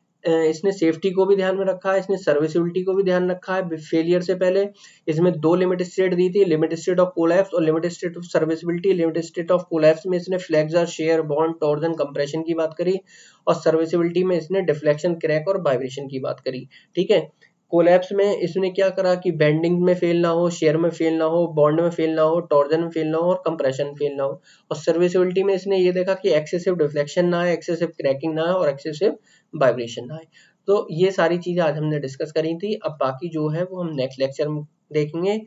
इसने सेफ्टी को भी ध्यान में रखा है, इसने सर्विसिबिलिटी को भी ध्यान रखा है फेलियर से पहले। इसमें दो लिमिट स्टेट दी थी, लिमिट स्टेट ऑफ कोलैप्स और limit state of serviceability. Limit state of collapse में इसने flexor, share, bond, torsion, compression की बात करी और सर्विसिबिलिटी में इसने डिफ्लेक्शन, क्रैक और वाइब्रेशन की बात करी, ठीक है। कोलैप्स में इसने क्या करा कि बेंडिंग में फेल ना हो, शेयर में फेल ना हो, बॉन्ड में फेल ना हो, टॉर्जन में फेल ना हो और कंप्रेशन फेल ना हो। और सर्विसिबिलिटी में इसने ये देखा कि एक्सेसिव डिफ्लेक्शन ना आए, एक्सेसिव क्रैकिंग ना आए और एक्सेसिव वाइब्रेशन ना आए। तो ये सारी चीजें आज हमने डिस्कस करी थी। अब बाकी जो है वो हम नेक्स्ट लेक्चर में देखेंगे।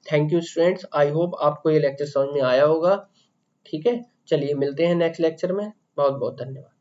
Thank you students, I hope आपको ये लेक्चर समझ में आया होगा, ठीक है। चलिए मिलते हैं नेक्स्ट लेक्चर में, बहुत बहुत धन्यवाद।